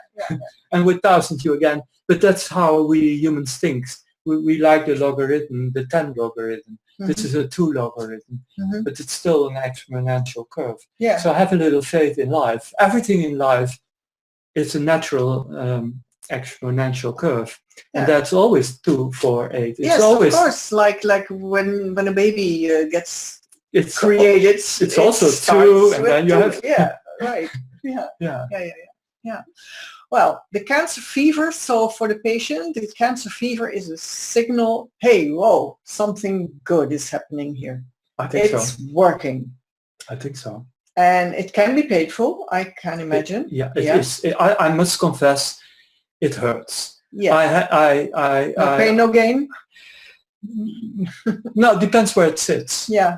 [SPEAKER 3] And with 1,000 you again. But that's how we humans think. We like the logarithm, the 10 logarithm. This is a 2 logarithm, but it's still an exponential curve. Yeah. So have a little faith in life. Everything in life is a natural exponential curve, and that's always 2, 4, 8. It's always, of course, like when a baby gets created. It's also 2, and then you have right. Yeah. Well, the cancer fever, so for the patient, the cancer fever is a signal, hey, whoa, something good is happening here. I think it's working. I think so. And it can be painful, I can imagine. It is. I must confess, it hurts. Yeah. No pain, no gain? No, it depends where it sits. Yeah.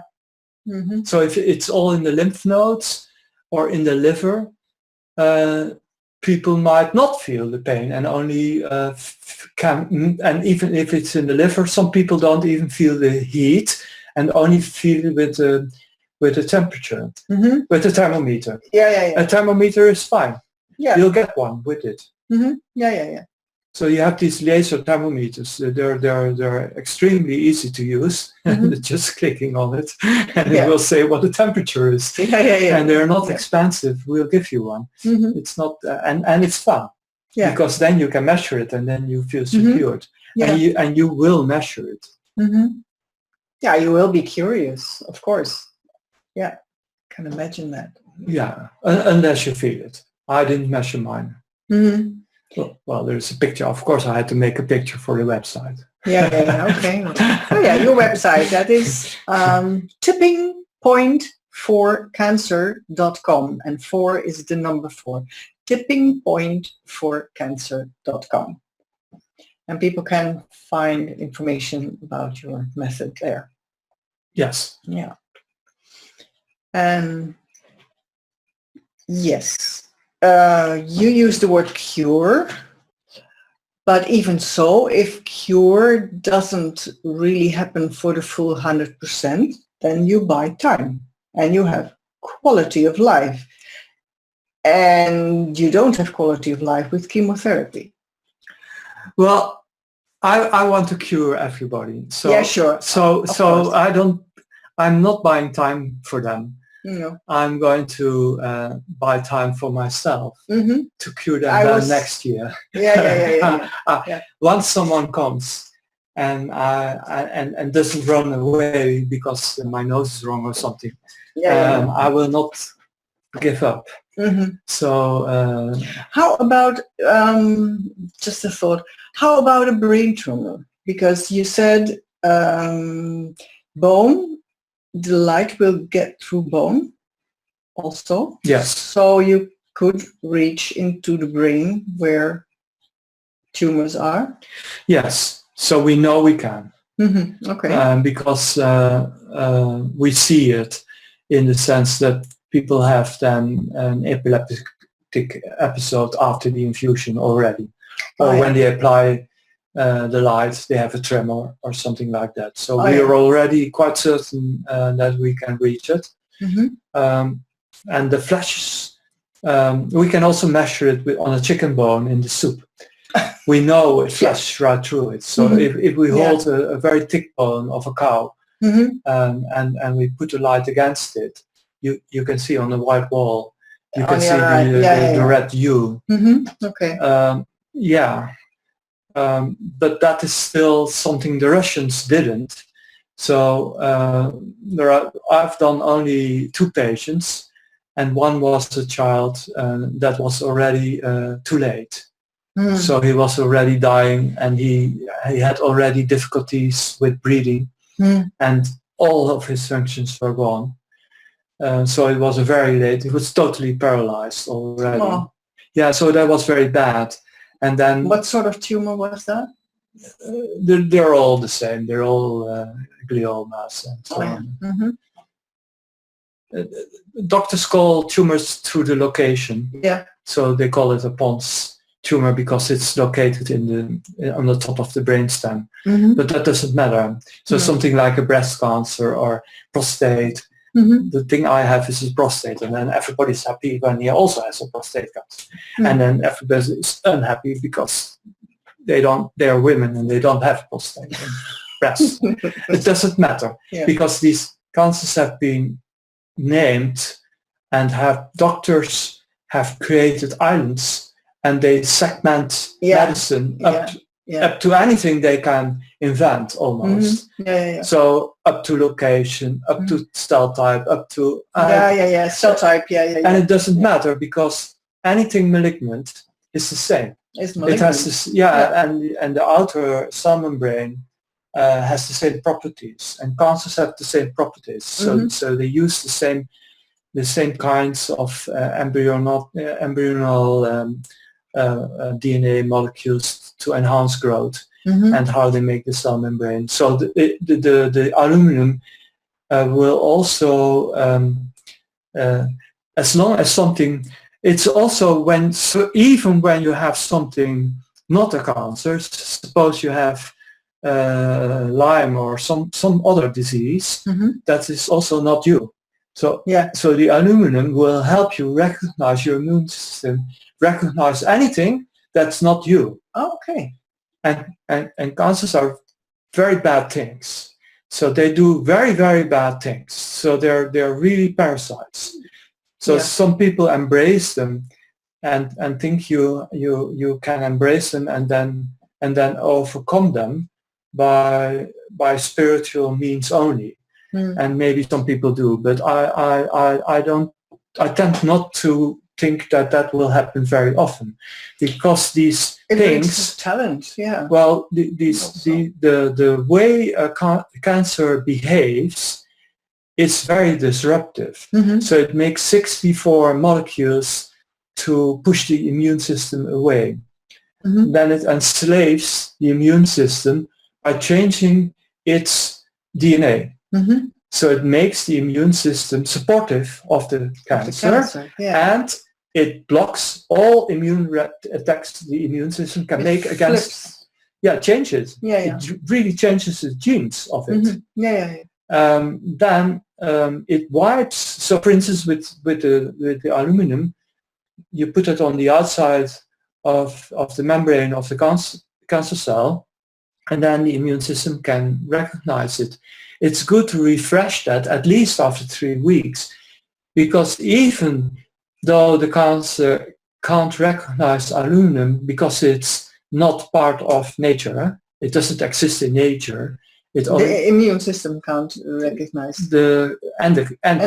[SPEAKER 3] So if it's all in the lymph nodes or in the liver, people might not feel the pain and only and even if it's in the liver, some people don't even feel the heat and only feel it with the temperature, with the thermometer. Yeah. A thermometer is fine. Yeah. You'll get one with it. Yeah. So you have these laser thermometers. They're extremely easy to use. Just clicking on it, and it will say what the temperature is. And they're not expensive. We'll give you one. It's not, and it's fun because then you can measure it, and then you feel secured, and you will measure it.
[SPEAKER 2] Yeah, you will be curious, of course. Yeah, can imagine that.
[SPEAKER 3] Yeah, unless you feel it. I didn't measure mine. Well, there's a picture. Of course, I had to make a picture for the website.
[SPEAKER 2] Okay. Oh yeah, your website, that is tippingpointforcancer.com, and 4 is the number 4. tippingpointforcancer.com. And people can find information about your method there.
[SPEAKER 3] Yes.
[SPEAKER 2] Yeah. And yes, you use the word cure. But even so, if cure doesn't really happen for the full 100%, then you buy time and you have quality of life. And you don't have quality of life with chemotherapy.
[SPEAKER 3] Well, I want to cure everybody. So
[SPEAKER 2] yeah, sure.
[SPEAKER 3] So I'm not buying time for them.
[SPEAKER 2] No.
[SPEAKER 3] I'm going to buy time for myself to cure them next year.
[SPEAKER 2] Yeah.
[SPEAKER 3] Once someone comes and doesn't run away because my nose is wrong or something, I will not give up. So
[SPEAKER 2] how about just a thought? How about a brain tumor? Because you said bone. The light will get through bone also.
[SPEAKER 3] Yes.
[SPEAKER 2] So you could reach into the brain where tumors are?
[SPEAKER 3] Yes. So we know we can.
[SPEAKER 2] Okay.
[SPEAKER 3] Because we see it in the sense that people have then an epileptic episode after the infusion already. Or when they apply the light, they have a tremor or something like that. So we are already quite certain that we can reach it. And the flashes, we can also measure it on a chicken bone in the soup. We know it flashes right through it. So if we hold a very thick bone of a cow and we put the light against it, you can see on the white wall, you can see the red hue.
[SPEAKER 2] Okay.
[SPEAKER 3] But that is still something the Russians didn't. So I've done only 2 patients, and one was a child that was already too late. So he was already dying, and he had already difficulties with breathing, and all of his functions were gone. So it was a very late. He was totally paralyzed already.
[SPEAKER 2] Oh.
[SPEAKER 3] Yeah, so that was very bad. And then
[SPEAKER 2] what sort of tumor was that?
[SPEAKER 3] They're all the same. They're all gliomas and so on. Doctors call tumors through the location.
[SPEAKER 2] Yeah.
[SPEAKER 3] So they call it a Pons tumor because it's located on the top of the brainstem. But that doesn't matter. So something like a breast cancer or prostate. The thing I have is a prostate, and then everybody's happy when he also has a prostate cancer. And then everybody is unhappy because they are women and they don't have prostate and breast. It doesn't matter because these cancers have been named, and doctors have created islands, and they segment medicine up to anything they can invent almost. So up to location, up to cell type, up to
[SPEAKER 2] cell type.
[SPEAKER 3] And it doesn't matter because anything malignant is the same. It has this, and the outer cell membrane has the same properties, and cancers have the same properties. So they use the same kinds of embryonal DNA molecules to enhance growth and how they make the cell membrane. So the aluminum will also, as long as something, it's also even when you have something not a cancer, suppose you have Lyme or some other disease, that is also not you. So the aluminum will help you recognize your immune system, recognize anything that's not you.
[SPEAKER 2] Okay.
[SPEAKER 3] And cancers are very bad things. So they do very, very bad things. So they're really parasites. So some people embrace them and think you can embrace them and then overcome them by spiritual means only. And maybe some people do, but I tend not to think that will happen very often, because these things,
[SPEAKER 2] talent, yeah.
[SPEAKER 3] well, the way a cancer behaves is very disruptive. So it makes 64 molecules to push the immune system away. Then it enslaves the immune system by changing its DNA. So it makes the immune system supportive of the cancer, and it blocks all immune attacks the immune system can make against. Changes. It really changes the genes of it. Then it wipes. So, for instance, with the aluminum, you put it on the outside of the membrane of the cancer cell, and then the immune system can recognize it. It's good to refresh that at least after 3 weeks, because even though the cancer can't recognize aluminum because it's not part of nature, it doesn't exist in nature.
[SPEAKER 2] The immune system can't recognize
[SPEAKER 3] the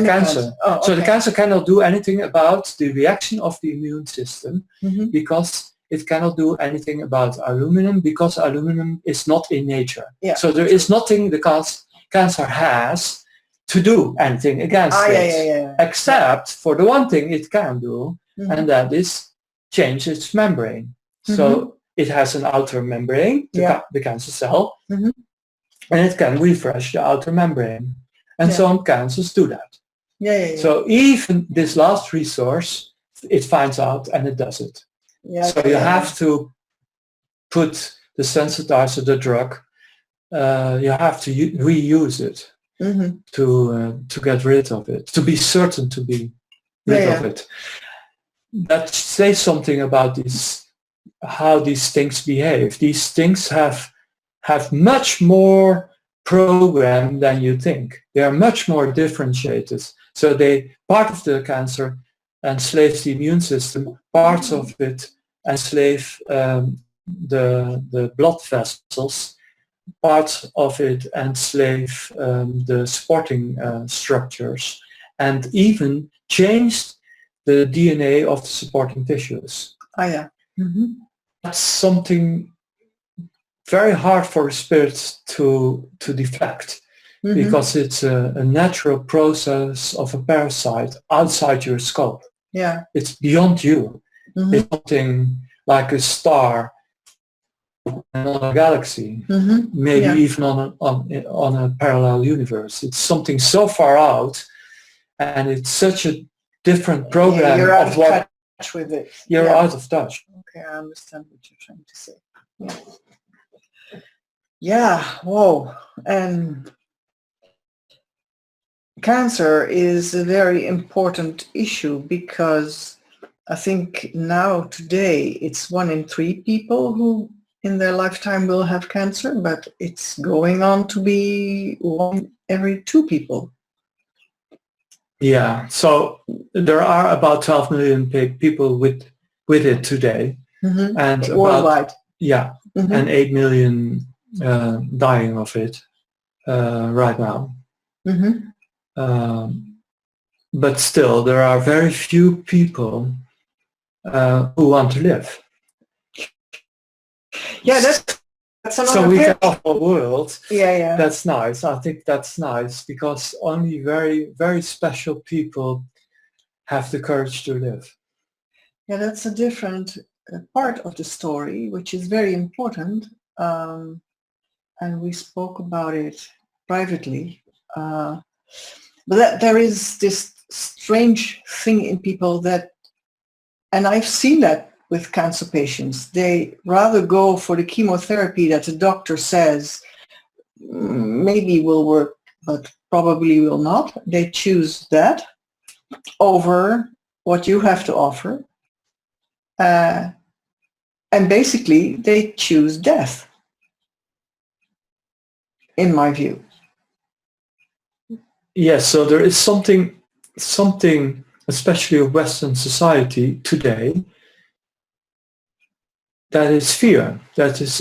[SPEAKER 3] cancer.
[SPEAKER 2] Oh,
[SPEAKER 3] so the cancer cannot do anything about the reaction of the immune system, because it cannot do anything about aluminum, because aluminum is not in nature. So there is nothing the cancer has to do anything against it, except for the one thing it can do, and that is change its membrane. So it has an outer membrane, the cancer cell, and it can refresh the outer membrane. And some cancers do that. So even this last resource, it finds out and it does it. So you have to put the sensitizer, the drug, you have to reuse it to get rid of it, to be certain to be rid of it. That says something about how these things behave. These things have much more program than you think. They are much more differentiated. So part of the cancer enslaves the immune system, parts of it enslave the blood vessels, parts of it enslave the supporting structures, and even changed the DNA of the supporting tissues. That's something very hard for spirits to deflect, because it's a natural process of a parasite outside your scope. It's beyond you. It's something like a star on a galaxy, maybe even on a parallel universe. It's something so far out, and it's such a different program.
[SPEAKER 2] You're out of touch with it.
[SPEAKER 3] You're out of touch.
[SPEAKER 2] Okay, I understand what you're trying to say. Whoa. And cancer is a very important issue, because I think now today it's 1 in 3 people who in their lifetime will have cancer, but it's going on to be 1 every 2 people.
[SPEAKER 3] So there are about 12 million people with it today, and
[SPEAKER 2] worldwide.
[SPEAKER 3] And 8 million dying of it right now. But still, there are very few people who want to live.
[SPEAKER 2] That's another
[SPEAKER 3] so we
[SPEAKER 2] bit.
[SPEAKER 3] can offer a world.
[SPEAKER 2] That's
[SPEAKER 3] nice. I think that's nice, because only very, very special people have the courage to live.
[SPEAKER 2] That's a different part of the story, which is very important. And we spoke about it privately. But there is this strange thing in people that, and I've seen that with cancer patients, they rather go for the chemotherapy that the doctor says maybe will work, but probably will not. They choose that over what you have to offer. And basically, they choose death, in my view.
[SPEAKER 3] Yes, so there is something, especially of Western society today, that is fear, that is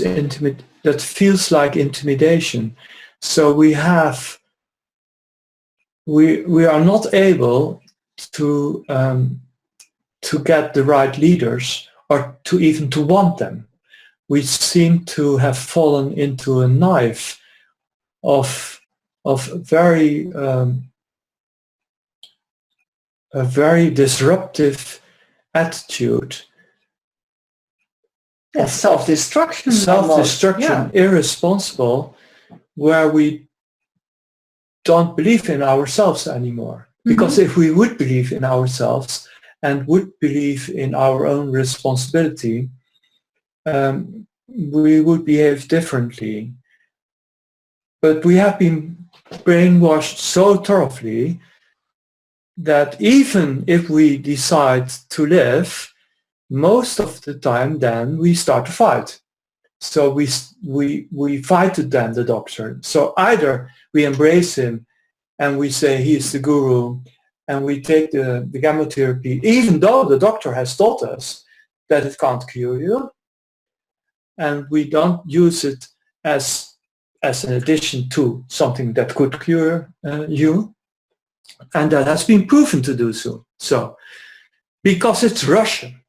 [SPEAKER 3] that feels like intimidation. So we are not able to get the right leaders, or to even to want them. We seem to have fallen into a knife of very a very disruptive attitude.
[SPEAKER 2] Yeah, self-destruction.
[SPEAKER 3] Self-destruction, irresponsible, where we don't believe in ourselves anymore. Because if we would believe in ourselves and would believe in our own responsibility, we would behave differently. But we have been brainwashed so thoroughly that even if we decide to live, most of the time then we start to fight. So we fight to then the doctor. So either we embrace him and we say he is the guru, and we take the chemotherapy, even though the doctor has told us that it can't cure you, and we don't use it as an addition to something that could cure you, and that has been proven to do so. So, because it's Russian.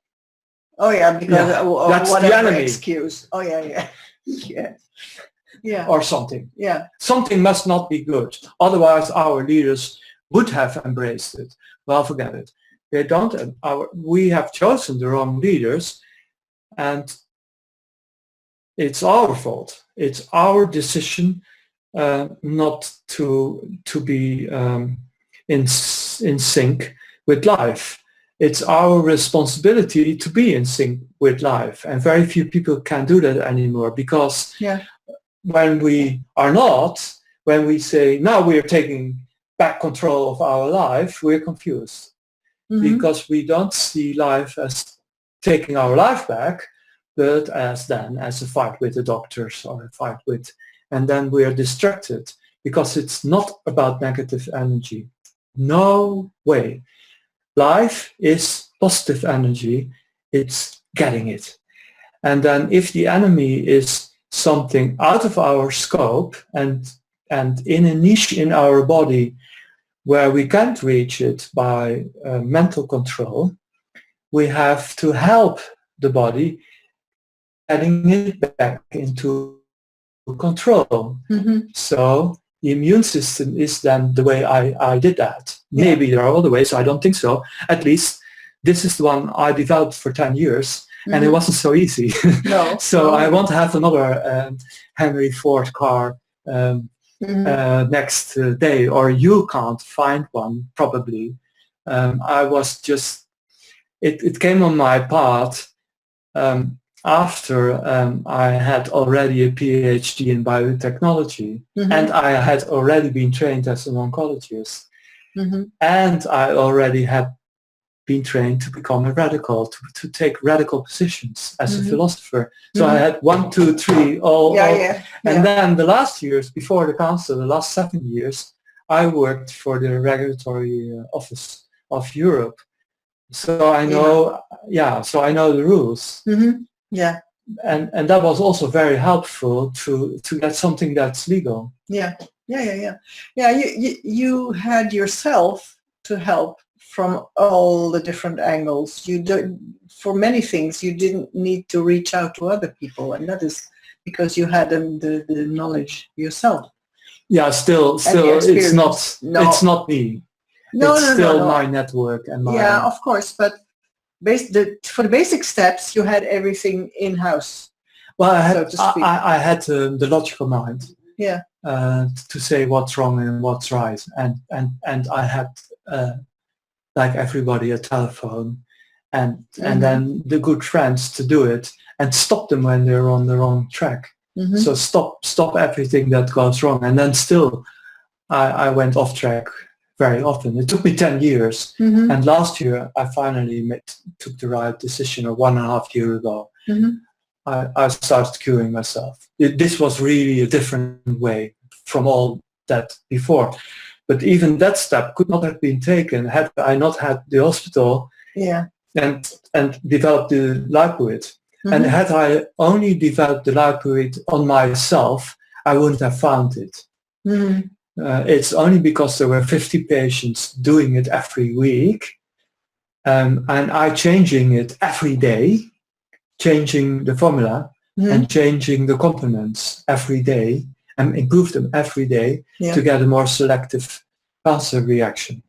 [SPEAKER 2] Oh yeah, because
[SPEAKER 3] that's
[SPEAKER 2] whatever
[SPEAKER 3] the enemy.
[SPEAKER 2] Excuse. Oh yeah. Yeah. Yeah.
[SPEAKER 3] Or something.
[SPEAKER 2] Yeah.
[SPEAKER 3] Something must not be good. Otherwise, our leaders would have embraced it. Well, forget it. They don't. We have chosen the wrong leaders, and it's our fault. It's our decision not to be in sync with life. It's our responsibility to be in sync with life, and very few people can do that anymore, because when we are not, when we say now we are taking back control of our life, we're confused, because we don't see life as taking our life back, but as a fight with the doctors, or a fight with, and then we are distracted, because it's not about negative energy. No way. Life is positive energy. It's getting it. And then if the enemy is something out of our scope and in a niche in our body where we can't reach it by mental control, we have to help the body getting it back into control. So the immune system is then the way I did that. Maybe there are other ways, I don't think so. At least this is the one I developed for 10 years, and it wasn't so easy.
[SPEAKER 2] No.
[SPEAKER 3] So I want to have another Henry Ford car next day, or you can't find one probably. I was just, it came on my path after I had already a PhD in biotechnology, and I had already been trained as an oncologist, and I already had been trained to become a radical, to take radical positions as a philosopher. So I had 1, 2, 3, and then the last years before the council, the last 7 years, I worked for the regulatory office of Europe. So I know, so I know the rules.
[SPEAKER 2] Yeah.
[SPEAKER 3] And that was also very helpful to get something that's legal.
[SPEAKER 2] Yeah. You had yourself to help from all the different angles. For many things, you didn't need to reach out to other people, and that is because you had the knowledge yourself.
[SPEAKER 3] Yeah, still, it's not me. It's still my network and my.
[SPEAKER 2] Yeah, of course, but for the basic steps, you had everything in-house.
[SPEAKER 3] Well, I had the logical mind.
[SPEAKER 2] Yeah.
[SPEAKER 3] To say what's wrong and what's right, and I had like everybody a telephone, and then the good friends to do it and stop them when they're on the wrong track. So stop everything that goes wrong, and then still I went off track very often. It took me 10 years, and last year I finally took the right decision, or 1.5 years ago. I started curing myself. This was really a different way from all that before. But even that step could not have been taken had I not had the hospital and developed the lipoid. Mm-hmm. And had I only developed the lipoid on myself, I wouldn't have found it. Mm-hmm. It's only because there were 50 patients doing it every week, and I changing it every day, changing the formula and changing the components every day and improve them every day to get a more selective cancer reaction.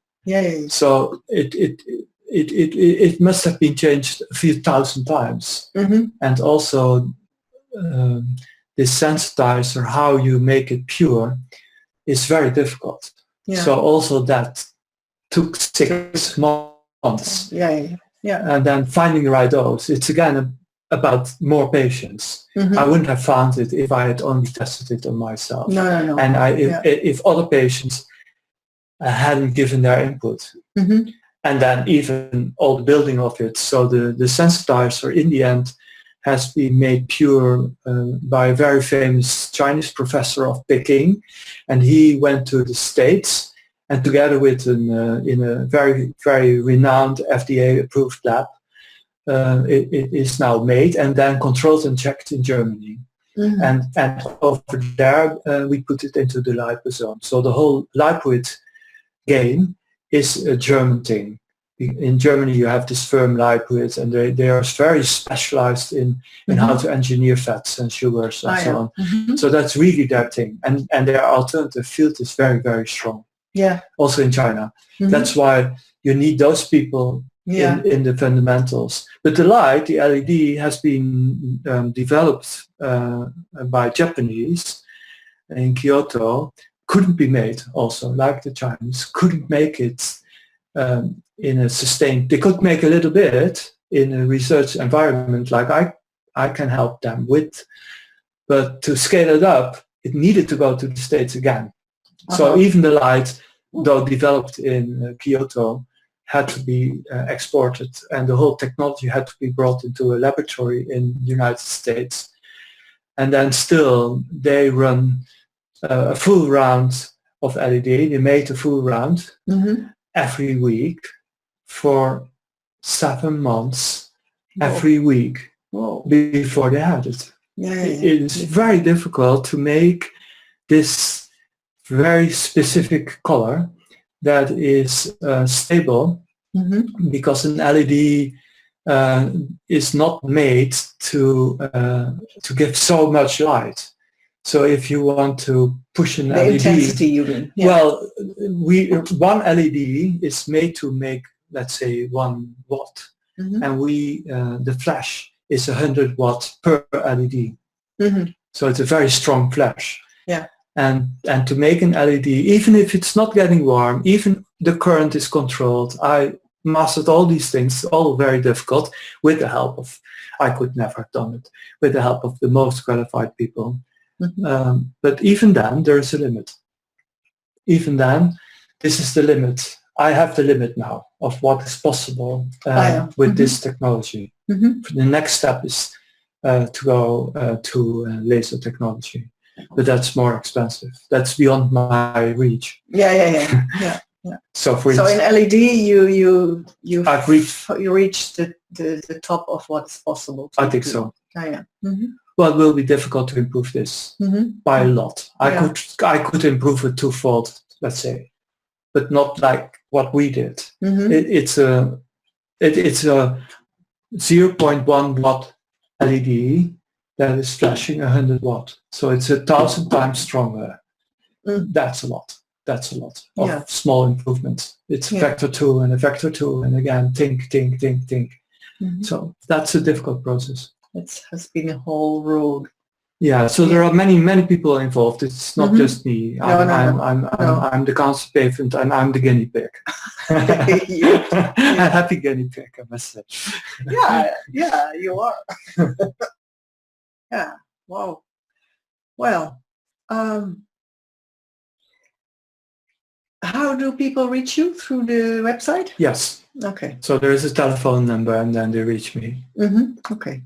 [SPEAKER 3] So it must have been changed a few thousand times. Mm-hmm. And also the sensitizer, how you make it pure, is very difficult. So also that took 6 months. And then finding the right dose, it's again about more patients. Mm-hmm. I wouldn't have found it if I had only tested it on myself. No. And if other patients hadn't given their input. Mm-hmm. And then even all the building of it. So the sensitizer in the end has been made pure by a very famous Chinese professor of Peking. And he went to the States and together with in a very, very renowned FDA approved lab, it is now made and then controlled and checked in Germany. Mm-hmm. And over there, we put it into the liposome. So the whole lipoid game is a German thing. In Germany, you have this firm lipoids, and they are very specialized in how to engineer fats and sugars and so on. Mm-hmm. So that's really their thing. And their alternative field is very, very strong. Yeah. Also in China. Mm-hmm. That's why you need those people in the fundamentals. But the light, the LED, has been developed by Japanese in Kyoto, couldn't be made also, like the Chinese, couldn't make it in a sustained, they could make a little bit in a research environment like I can help them with, but to scale it up, it needed to go to the States again. Uh-huh. So even the light, though developed in Kyoto, had to be exported, and the whole technology had to be brought into a laboratory in the United States. And then still they run a full round of LED. They made a full round every week for 7 months, every week before they had it. It is very difficult to make this very specific color that is stable, because an LED is not made to give so much light. So if you want to push an LED,
[SPEAKER 2] intensity you mean? Yeah.
[SPEAKER 3] Well, one LED is made to make, let's say, 1 watt, and the flash is 100 watts per LED. So it's a very strong flash. Yeah. And to make an LED, even if it's not getting warm, even the current is controlled, I mastered all these things, all very difficult, with the help of, I could never have done it, with the help of the most qualified people. But even then, there is a limit. Even then, this is the limit. I have the limit now of what is possible with this technology. The next step is to go to laser technology. But that's more expensive. That's beyond my reach.
[SPEAKER 2] Yeah.
[SPEAKER 3] So in
[SPEAKER 2] LED, you reached the top of what's possible.
[SPEAKER 3] I think so.
[SPEAKER 2] Yeah.
[SPEAKER 3] Well, it will be difficult to improve this by a lot. I could improve it twofold, let's say, but not like what we did. It's a 0.1 watt LED that is flashing 100 watt. So it's 1,000 times stronger. That's a lot. That's a lot of small improvements. It's a vector 2 and a vector 2, and again, think. So that's a difficult process.
[SPEAKER 2] It has been a whole road.
[SPEAKER 3] Yeah, so there are many people involved. It's not just me. I'm the cancer patient, and I'm the guinea pig. A happy guinea pig, I must say.
[SPEAKER 2] Yeah, you are. Yeah. Wow. Well, how do people reach you? Through the website?
[SPEAKER 3] Yes.
[SPEAKER 2] Okay.
[SPEAKER 3] So there is a telephone number, and then they reach me.
[SPEAKER 2] Okay.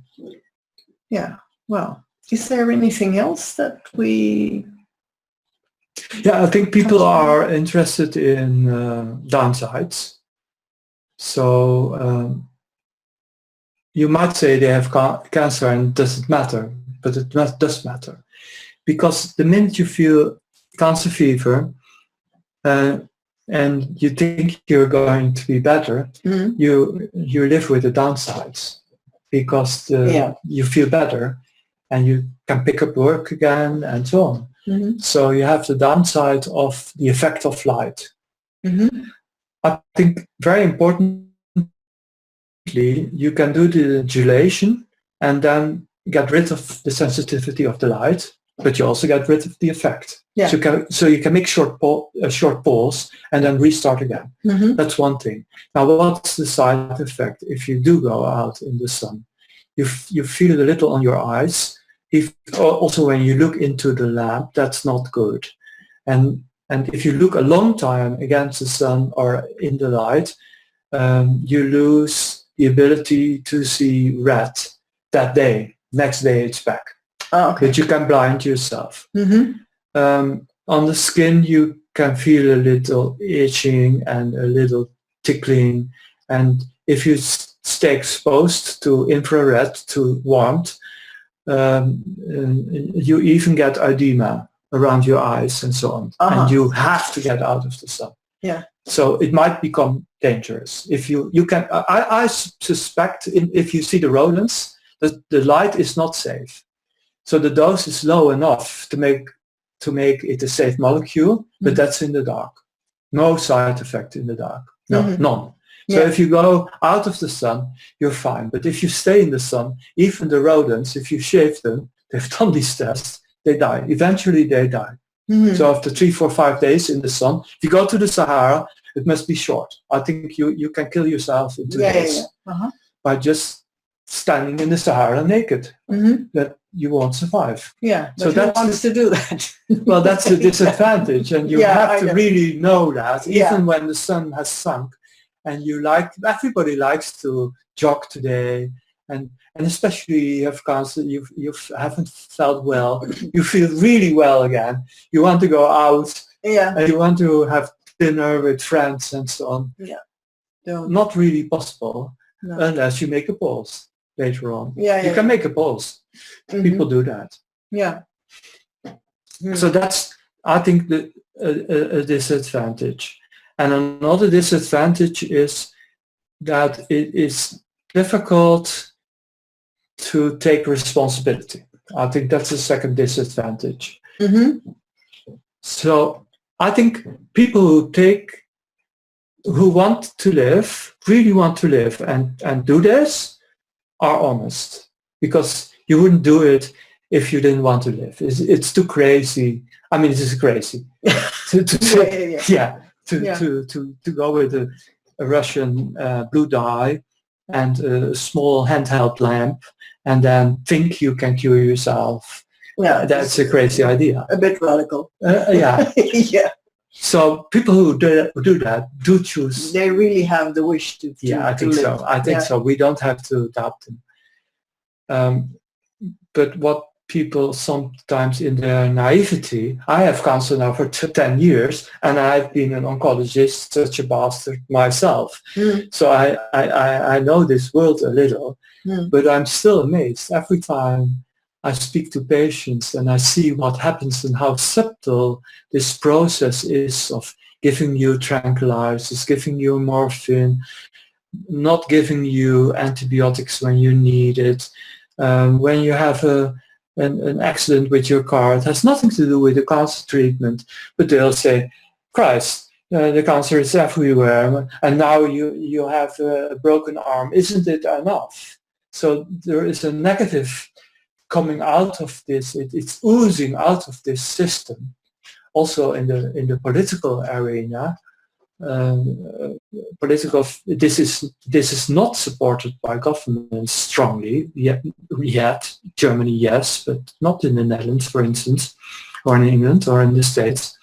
[SPEAKER 2] Yeah. Well, is there anything else that we...
[SPEAKER 3] Yeah, I think people are interested in downsides. So you might say they have cancer and it doesn't matter, but it does matter. Because the minute you feel cancer fever and you think you're going to be better, you live with the downsides because you feel better and you can pick up work again and so on. So you have the downside of the effect of light. I think very importantly, you can do the modulation and then get rid of the sensitivity of the light, but you also get rid of the effect.
[SPEAKER 2] Yeah.
[SPEAKER 3] So you can make short pause and then restart again. That's one thing. Now, what's the side effect if you do go out in the sun? You feel it a little on your eyes. Also when you look into the lamp, that's not good. And if you look a long time against the sun or in the light, you lose the ability to see red that day. Next day it's back.
[SPEAKER 2] Oh, okay.
[SPEAKER 3] But you can blind yourself. On the skin you can feel a little itching and a little tickling. And if you stay exposed to infrared, to warmth, you even get edema around your eyes and so on. And you have to get out of the sun.
[SPEAKER 2] Yeah.
[SPEAKER 3] So it might become dangerous. If you can, I suspect if you see the rodents, that the light is not safe. So the dose is low enough to make it a safe molecule, but that's in the dark. No side effect in the dark. No, none. So if you go out of the sun, you're fine. But if you stay in the sun, even the rodents, if you shave them, they've done these tests, they die. Eventually they die. So after 3, 4, 5 days in the sun, if you go to the Sahara, it must be short. I think you can kill yourself in 2 days by just standing in the Sahara naked. That you won't survive.
[SPEAKER 2] Yeah, but
[SPEAKER 3] so
[SPEAKER 2] who wants to do that?
[SPEAKER 3] Well, that's a disadvantage, and you have to really know that, even when the sun has sunk. And everybody likes to jog today, and especially you have cancer, you haven't felt well, you feel really well again, you want to go out, and you want to have dinner with friends and so on. Not really possible unless you make a pause later on. You can make a pause. People do that. So that's, I think, a disadvantage. And another disadvantage is that it is difficult to take responsibility. I think that's the second disadvantage. So I think people who want to live, really want to live and do this, are honest. Because you wouldn't do it if you didn't want to live. It's too crazy. I mean, it is crazy. To go with a Russian blue dye and a small handheld lamp and then think you can cure yourself. That's a crazy idea.
[SPEAKER 2] A bit radical.
[SPEAKER 3] So people who do that do choose.
[SPEAKER 2] They really have the wish to
[SPEAKER 3] I think
[SPEAKER 2] live.
[SPEAKER 3] so. I think so. We don't have to doubt them. But what people sometimes in their naivety, I have cancer now for 10 years and I've been an oncologist, such a bastard myself. So I know this world a little, but I'm still amazed every time I speak to patients and I see what happens and how subtle this process is of giving you tranquilizers, giving you morphine, not giving you antibiotics when you need it. When you have an accident with your car, it has nothing to do with the cancer treatment, but they'll say, Christ, the cancer is everywhere, and now you have a broken arm. Isn't it enough? So there is a negative coming out of this. It's oozing out of this system. Also in the political arena, this is not supported by governments strongly yet. Germany, yes, but not in the Netherlands, for instance, or in England or in the States.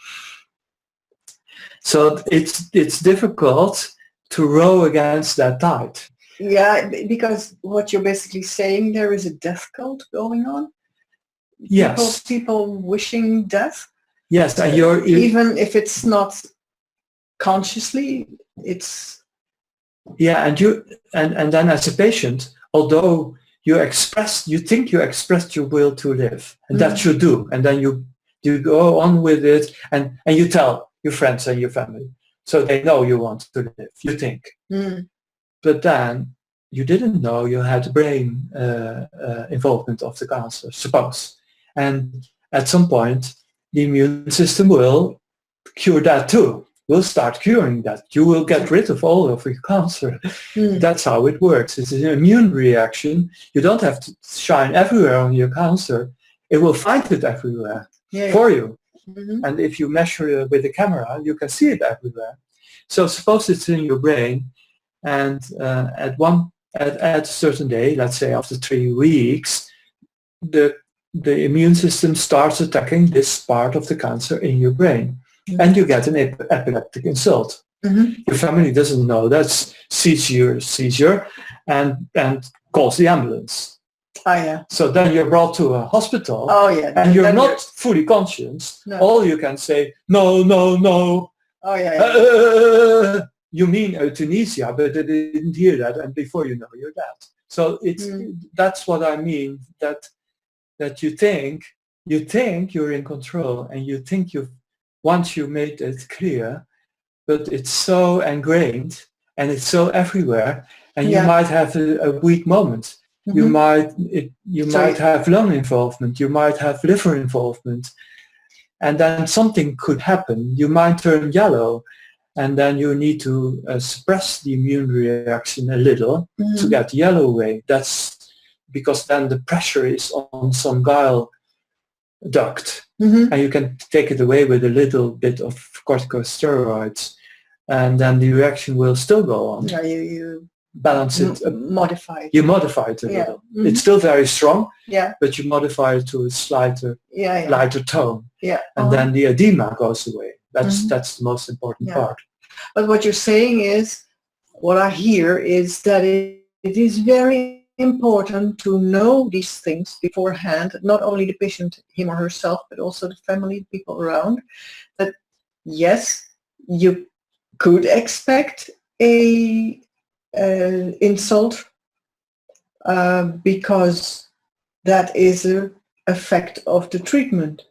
[SPEAKER 3] So it's difficult to row against that tide.
[SPEAKER 2] Yeah, because what you're basically saying, there is a death cult going on.
[SPEAKER 3] Yes.
[SPEAKER 2] People wishing death.
[SPEAKER 3] Yes, and
[SPEAKER 2] even if it's not consciously, it's.
[SPEAKER 3] Yeah, and then as a patient, although you think you expressed your will to live, and that you do, and then you go on with it, and you tell your friends and your family, so they know you want to live. You think, but then you didn't know you had brain involvement of the cancer, suppose, and at some point the immune system will cure that too. Will start curing that. You will get rid of all of your cancer. That's how it works. It's an immune reaction. You don't have to shine everywhere on your cancer. It will find it everywhere for you. And if you measure it with a camera, you can see it everywhere. So suppose it's in your brain, and at a certain day, let's say after 3 weeks, the immune system starts attacking this part of the cancer in your brain. And you get an epileptic insult. Your family doesn't know that's seizure, and calls the ambulance.
[SPEAKER 2] Oh yeah.
[SPEAKER 3] So then you're brought to a hospital.
[SPEAKER 2] Oh yeah.
[SPEAKER 3] And you're not fully conscious. No. All you can say, no, no, no.
[SPEAKER 2] Oh yeah.
[SPEAKER 3] You mean euthanasia, but they didn't hear that, and before you know, you're dead. So it's that's what I mean. That you think you're in control, and you think once you made it clear, but it's so ingrained and it's so everywhere, and you might have a weak moment. You might have lung involvement, you might have liver involvement, and then something could happen. You might turn yellow, and then you need to suppress the immune reaction a little to get the yellow away. That's because then the pressure is on some bile duct, and you can take it away with a little bit of corticosteroids, and then the reaction will still go on. Yeah, you balance it,
[SPEAKER 2] modify it.
[SPEAKER 3] You modify it a little. It's still very strong, but you modify it to a slighter, lighter tone. Yeah, and then the edema goes away. That's the most important part.
[SPEAKER 2] But what you're saying is, what I hear is that it is very important to know these things beforehand, not only the patient, him or herself, but also the family, people around, that yes, you could expect a insult because that is an effect of the treatment.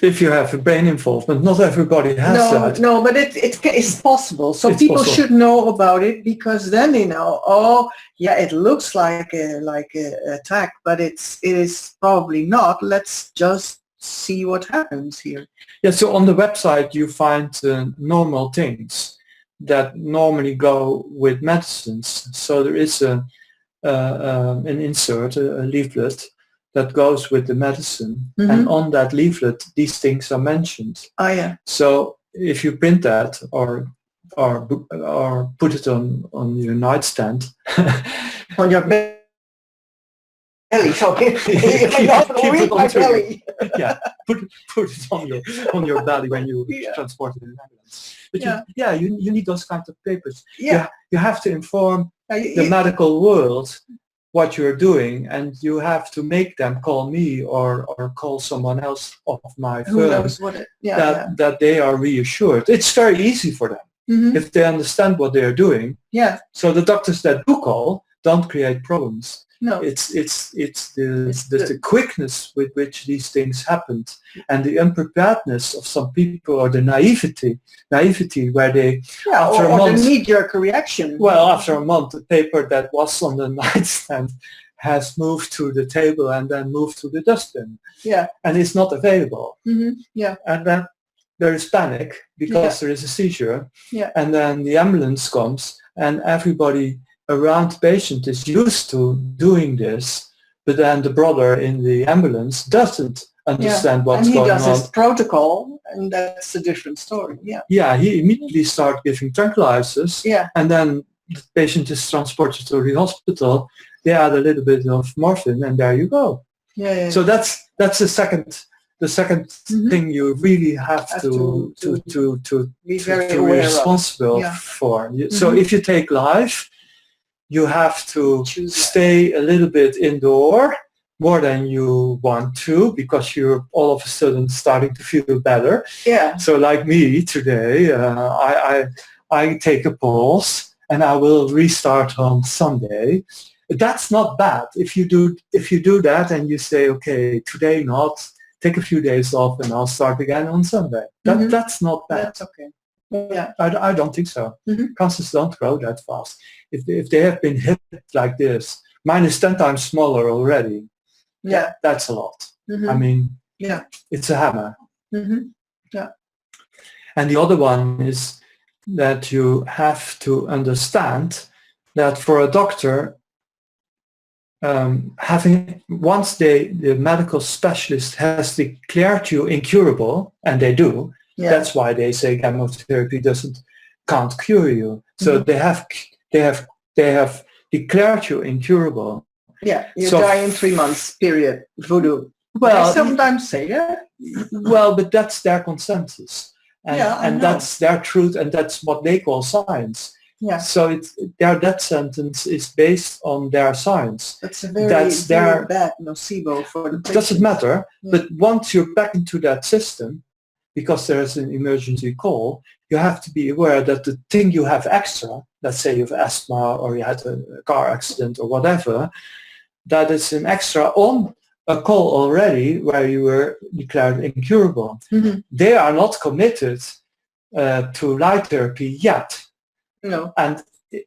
[SPEAKER 3] If you have a brain involvement, not everybody has that.
[SPEAKER 2] No, but it's possible. So it's people should know about it, because then they know, oh, yeah, it looks like a attack, but it is probably not. Let's just see what happens here.
[SPEAKER 3] Yeah, so on the website you find normal things that normally go with medicines. So there is an insert, a leaflet, that goes with the medicine, and on that leaflet these things are mentioned.
[SPEAKER 2] Oh yeah.
[SPEAKER 3] So if you print that or put it on your nightstand,
[SPEAKER 2] on your belly. So you can read my belly.
[SPEAKER 3] Yeah, put it on your belly when you transport it in an ambulance. But you need those kinds of papers. Yeah, you have to inform the medical world what you're doing, and you have to make them call me or call someone else of my firm that they are reassured. It's very easy for them if they understand what they're doing. Yeah. So the doctors that do call don't create problems. No. It's the quickness with which these things happened, and the unpreparedness of some people, or the naivety where they after a month,
[SPEAKER 2] the knee-jerk reaction.
[SPEAKER 3] Well, after a month, the paper that was on the nightstand has moved to the table and then moved to the dustbin. Yeah. And it's not available. Yeah. And then there is panic because there is a seizure. Yeah. And then the ambulance comes, and everybody around the patient is used to doing this, but then the brother in the ambulance doesn't understand what's going on. And he does his
[SPEAKER 2] protocol, and that's a different story. Yeah.
[SPEAKER 3] Yeah, he immediately starts giving tranquilizers. Yeah. And then the patient is transported to the hospital. They add a little bit of morphine, and there you go. Yeah. So that's the second thing you really have to
[SPEAKER 2] be very aware
[SPEAKER 3] responsible for. So if you take life, you have to
[SPEAKER 2] Choose that.
[SPEAKER 3] stay a little bit indoor more than you want to because you're all of a sudden starting to feel better.
[SPEAKER 2] Yeah.
[SPEAKER 3] So like me today, I take a pause and I will restart on Sunday. That's not bad. If you do that and you say, okay, today not, take a few days off and I'll start again on Sunday. That's not bad.
[SPEAKER 2] That's okay. Yeah.
[SPEAKER 3] I don't think so.
[SPEAKER 2] Mhm.
[SPEAKER 3] Cancers don't grow that fast. If they have been hit like this, mine is 10 times smaller already.
[SPEAKER 2] Yeah.
[SPEAKER 3] That's a lot.
[SPEAKER 2] Mhm.
[SPEAKER 3] I mean,
[SPEAKER 2] Yeah.
[SPEAKER 3] it's a hammer.
[SPEAKER 2] Mhm. Yeah.
[SPEAKER 3] And the other one is that you have to understand that for a doctor, having once the medical specialist has declared you incurable, and they do,
[SPEAKER 2] Yeah.
[SPEAKER 3] that's why they say chemotherapy can't cure you. So they have declared you incurable.
[SPEAKER 2] Yeah. You
[SPEAKER 3] So-
[SPEAKER 2] die in 3 months, period. Voodoo.
[SPEAKER 3] Well,
[SPEAKER 2] They sometimes say that.
[SPEAKER 3] well, but that's their consensus, and,
[SPEAKER 2] Yeah, I
[SPEAKER 3] and
[SPEAKER 2] know.
[SPEAKER 3] that's their truth, and that's what they call science.
[SPEAKER 2] Yeah.
[SPEAKER 3] So their death sentence is based on their science.
[SPEAKER 2] That's a very,
[SPEAKER 3] That's
[SPEAKER 2] very
[SPEAKER 3] their-
[SPEAKER 2] bad nocebo for the
[SPEAKER 3] It
[SPEAKER 2] patient.
[SPEAKER 3] doesn't matter,
[SPEAKER 2] Yeah.
[SPEAKER 3] but once you're back into that system, because there's an emergency call, you have to be aware that the thing you have extra, let's say you have asthma or you had a car accident or whatever, that is an extra on a call already where you were declared incurable.
[SPEAKER 2] Mhm.
[SPEAKER 3] They are not committed to light therapy yet.
[SPEAKER 2] No.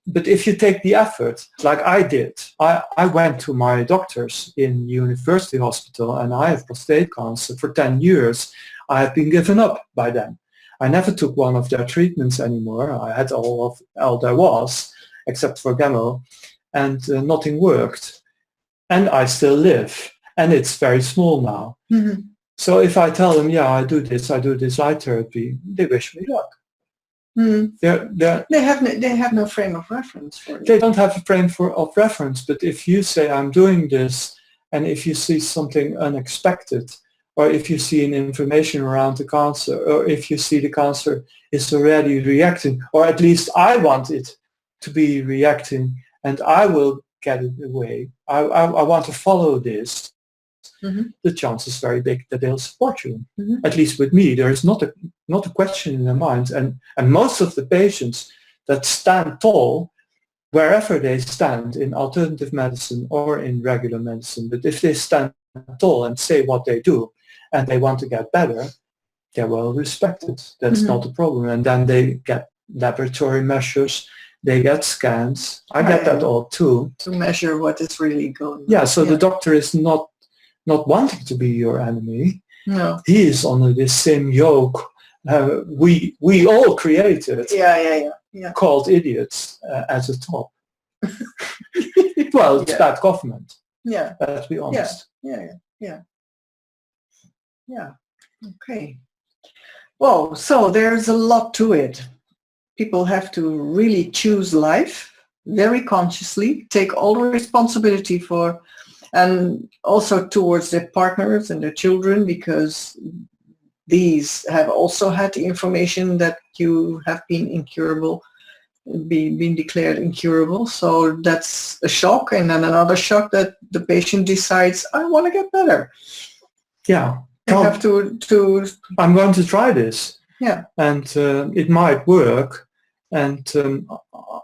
[SPEAKER 3] But if you take the effort, like I did, I went to my doctors in university hospital and I have prostate cancer for 10 years. I have been given up by them. I never took one of their treatments anymore. I had all there was, except for chemo, and nothing worked. And I still live, and it's very small now.
[SPEAKER 2] Mhm.
[SPEAKER 3] So if I tell them, yeah, I do this light therapy, they wish me luck.
[SPEAKER 2] Mhm.
[SPEAKER 3] They're
[SPEAKER 2] They have no frame of reference for it.
[SPEAKER 3] They don't have a frame of reference, but if you say I'm doing this, and if you see something unexpected, or if you see an inflammation around the cancer, or if you see the cancer is already reacting, or at least I want it to be reacting, and I will get it away. I want to follow this.
[SPEAKER 2] Mhm.
[SPEAKER 3] The chance is very big that they'll support you.
[SPEAKER 2] Mhm.
[SPEAKER 3] At least with me, there is not a question in their minds, and most of the patients that stand tall, wherever they stand in alternative medicine or in regular medicine, but if they stand tall and say what they do and they want to get better, they're well respected. That's not a problem. And then they get laboratory measures, they get scans. I get that all too.
[SPEAKER 2] To measure what is really going on.
[SPEAKER 3] Yeah, so the doctor is not wanting to be your enemy.
[SPEAKER 2] No.
[SPEAKER 3] He is under this same yoke we all created.
[SPEAKER 2] Yeah.
[SPEAKER 3] Called idiots at the top. Well, it's bad government.
[SPEAKER 2] Yeah.
[SPEAKER 3] Let's be honest.
[SPEAKER 2] Yeah. Okay. Well, so there's a lot to it. People have to really choose life very consciously, take all the responsibility for, and also towards their partners and their children, because these have also had the information that you have been incurable, been declared incurable. So that's a shock, and then another shock that the patient decides, I want to get better.
[SPEAKER 3] Yeah.
[SPEAKER 2] I have to.
[SPEAKER 3] I'm going to try this.
[SPEAKER 2] Yeah.
[SPEAKER 3] And it might work. And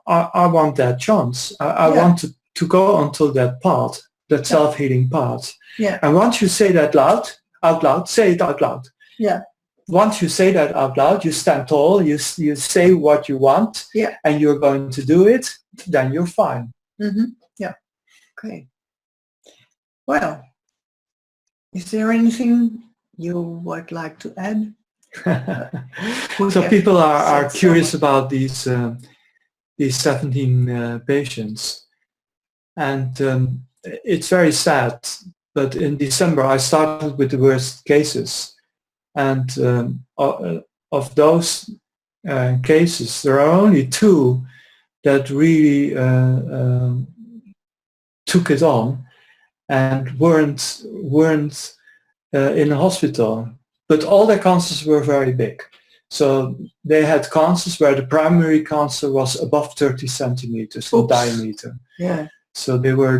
[SPEAKER 3] I want that chance. I want to go until that part, that self-healing part.
[SPEAKER 2] Yeah.
[SPEAKER 3] And once you say that out loud, say it out loud.
[SPEAKER 2] Yeah.
[SPEAKER 3] Once you say that out loud, you stand tall, you say what you want, and you're going to do it, then you're fine.
[SPEAKER 2] Mm-hmm. Yeah. Okay. Well, is there anything you would like to add?
[SPEAKER 3] So people are curious about these 17 patients, and it's very sad. But in December, I started with the worst cases, and of those cases, there are only 2 that really took it on and weren't in a hospital. But all their cancers were very big. So they had cancers where the primary cancer was above 30 centimeters in
[SPEAKER 2] Oops.
[SPEAKER 3] diameter.
[SPEAKER 2] Yeah.
[SPEAKER 3] So they were.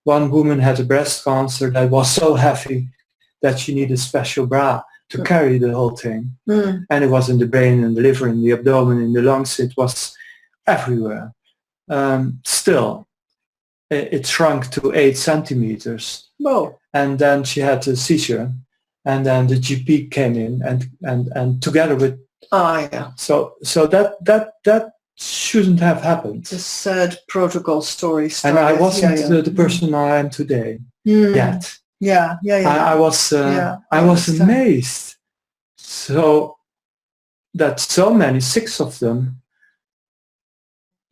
[SPEAKER 3] One woman had a breast cancer that was so heavy that she needed special bra to carry the whole thing. And it was in the brain and the liver and the abdomen and the lungs. It was everywhere. Still, it shrunk to 8 centimeters.
[SPEAKER 2] Whoa.
[SPEAKER 3] And then she had a seizure, and then the GP came in and together with. So that shouldn't have happened.
[SPEAKER 2] It's a sad protocol story.
[SPEAKER 3] And I wasn't the person I am today yet.
[SPEAKER 2] Yeah.
[SPEAKER 3] I was amazed. So that so many, 6 of them,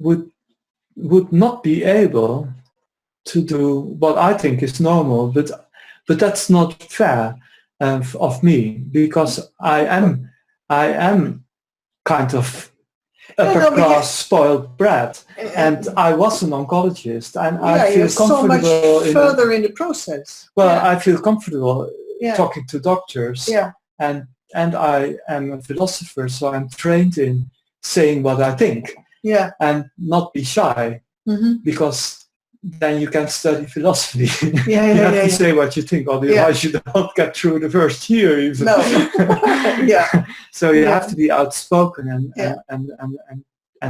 [SPEAKER 3] would not be able to do what I think is normal, but that's not fair of me, because I am kind of upper class spoiled brat, and I was an oncologist, and I feel comfortable.
[SPEAKER 2] So much further in the process.
[SPEAKER 3] I feel comfortable talking to doctors, and I am a philosopher, so I'm trained in saying what I think, and not be shy, because then you can study philosophy. You have to say what you think, otherwise you don't get through the first year even.
[SPEAKER 2] No.
[SPEAKER 3] So you have to be outspoken and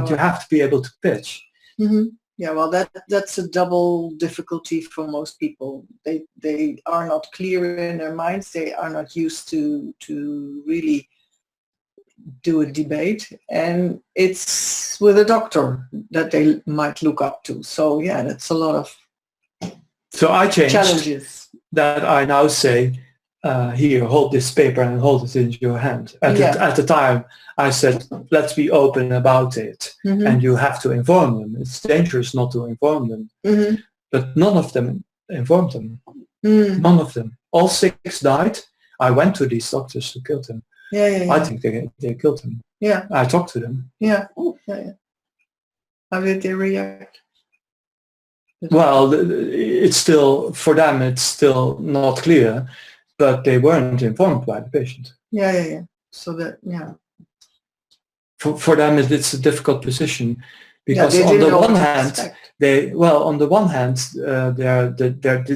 [SPEAKER 3] you have to be able to pitch.
[SPEAKER 2] Yeah, well, that's a double difficulty for most people. They are not clear in their minds. They are not used to really do a debate, and it's with a doctor that they might look up to. So that's a lot of challenges.
[SPEAKER 3] That I now say, here, hold this paper and hold it in your hand. At the time, I said, let's be open about it, and you have to inform them. It's dangerous not to inform them. But none of them informed them. None of them. All 6 died. I went to these doctors who killed them. I think they killed him. I talked to them.
[SPEAKER 2] How did they react?
[SPEAKER 3] Well, it's still, for them, it's still not clear, but they weren't informed by the patient.
[SPEAKER 2] So that,
[SPEAKER 3] For them, it's a difficult position, because on the one hand, the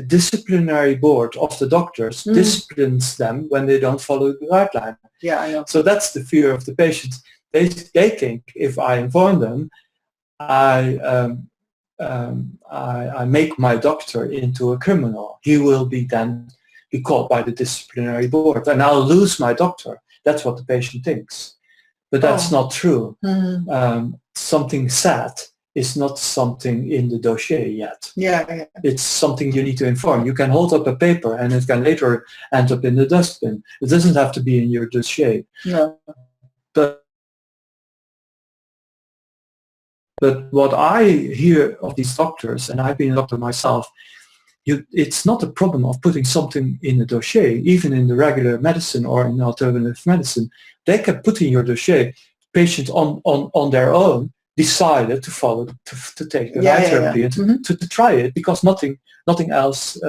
[SPEAKER 3] disciplinary board of the doctors disciplines them when they don't follow the guideline.
[SPEAKER 2] I know.
[SPEAKER 3] So that's the fear of the patient. They think if I inform them, I make my doctor into a criminal. He will be caught by the disciplinary board, and I'll lose my doctor. That's what the patient thinks. But that's not true. Something sad is not something in the dossier yet. It's something you need to inform. You can hold up a paper and it can later end up in the dustbin. It doesn't have to be in your dossier.
[SPEAKER 2] No.
[SPEAKER 3] But what I hear of these doctors, and I've been a doctor myself, it's not a problem of putting something in a dossier, even in the regular medicine or in alternative medicine. They can put in your dossier, patients on their own decided to follow, to take the therapy and to try it, because nothing else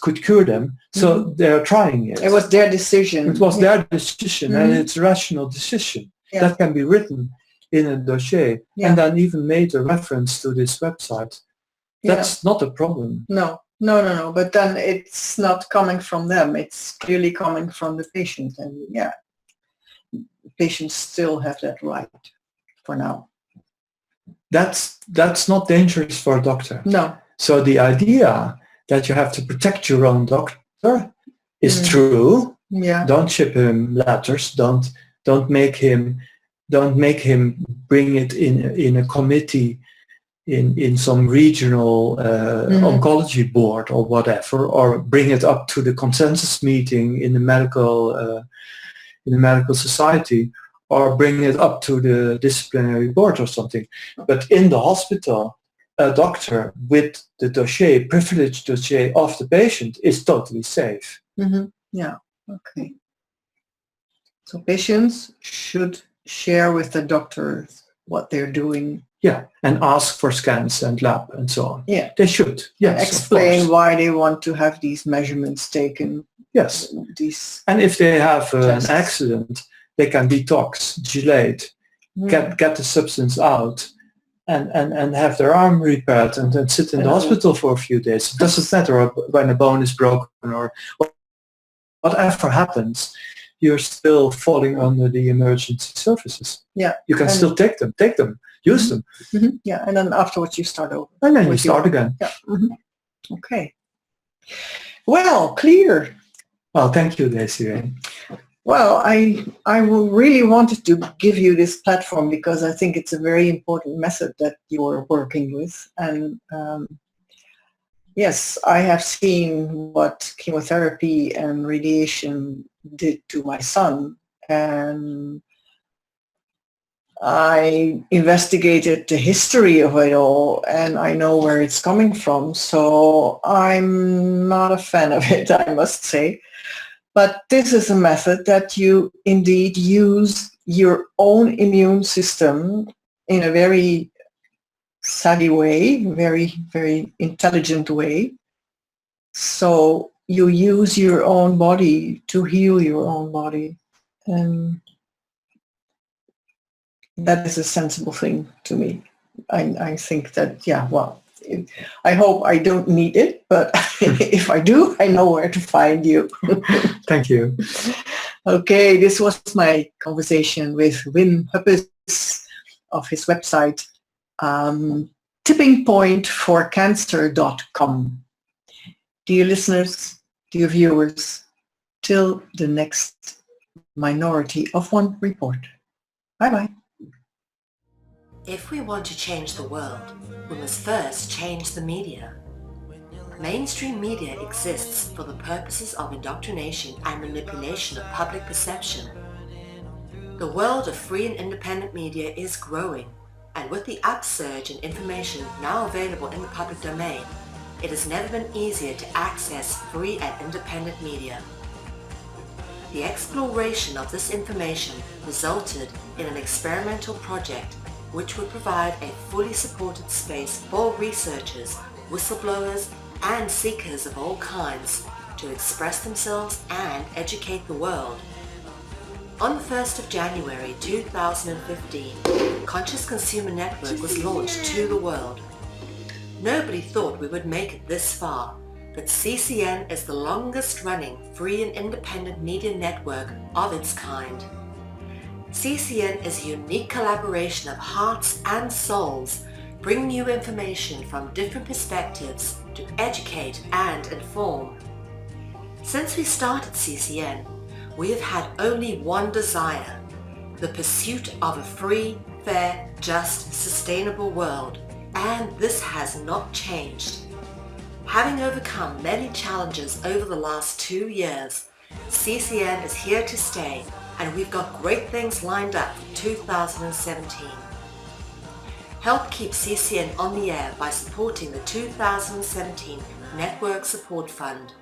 [SPEAKER 3] could cure them. So they're trying it.
[SPEAKER 2] It was their decision.
[SPEAKER 3] It was their decision, and it's a rational decision that can be written in a dossier and then even made a reference to this website. That's not a problem.
[SPEAKER 2] No. But then it's not coming from them. It's clearly coming from the patient. And patients still have that right for now.
[SPEAKER 3] That's not dangerous for a doctor.
[SPEAKER 2] No.
[SPEAKER 3] So the idea that you have to protect your own doctor is true. Don't ship him letters. Don't make him bring it in a committee in some regional oncology board or whatever, or bring it up to the consensus meeting in the medical society, or bring it up to the disciplinary board or something. But in the hospital, a doctor with the dossier, privileged dossier of the patient, is totally safe.
[SPEAKER 2] Okay. So patients should share with the doctors what they're doing.
[SPEAKER 3] And ask for scans and lab and so on.
[SPEAKER 2] Yeah.
[SPEAKER 3] They should. Yes,
[SPEAKER 2] explain why they want to have these measurements taken.
[SPEAKER 3] Yes.
[SPEAKER 2] These
[SPEAKER 3] And if they have an
[SPEAKER 2] tests.
[SPEAKER 3] accident, they can detox, gelate, get the substance out, and have their arm repaired and then sit in the hospital for a few days. It doesn't matter when a bone is broken or whatever happens, you're still falling under the emergency services.
[SPEAKER 2] Yeah.
[SPEAKER 3] You can still take them, use them.
[SPEAKER 2] Mm-hmm. Yeah, and then afterwards you start over.
[SPEAKER 3] And then you start again.
[SPEAKER 2] Yeah. Mm-hmm. Okay. Well, clear.
[SPEAKER 3] Well, thank you, Desiree.
[SPEAKER 2] Well, I really wanted to give you this platform because I think it's a very important method that you're working with. And yes, I have seen what chemotherapy and radiation did to my son. And I investigated the history of it all and I know where it's coming from. So I'm not a fan of it, I must say. But this is a method that you indeed use your own immune system in a very savvy way, very, very intelligent way. So you use your own body to heal your own body. And that is a sensible thing to me. I think that, yeah, well, I hope I don't need it, but if I do, I know where to find you.
[SPEAKER 3] Thank you.
[SPEAKER 2] Okay, this was my conversation with Wim Huppes of his website, tippingpointforcancer.com. Dear listeners, dear viewers, till the next Minority of One report. Bye-bye.
[SPEAKER 1] If we want to change the world, we must first change the media. Mainstream media exists for the purposes of indoctrination and manipulation of public perception. The world of free and independent media is growing, and with the upsurge in information now available in the public domain, it has never been easier to access free and independent media. The exploration of this information resulted in an experimental project which would provide a fully supported space for researchers, whistleblowers, and seekers of all kinds to express themselves and educate the world. On the 1st of January 2015, Conscious Consumer Network was launched to the world. Nobody thought we would make it this far, but CCN is the longest running free and independent media network of its kind. CCN is a unique collaboration of hearts and souls, bringing you information from different perspectives to educate and inform. Since we started CCN, we have had only one desire, the pursuit of a free, fair, just, sustainable world, and this has not changed. Having overcome many challenges over the last 2 years, CCN is here to stay, and we've got great things lined up for 2017. Help keep CCN on the air by supporting the 2017 Network Support Fund.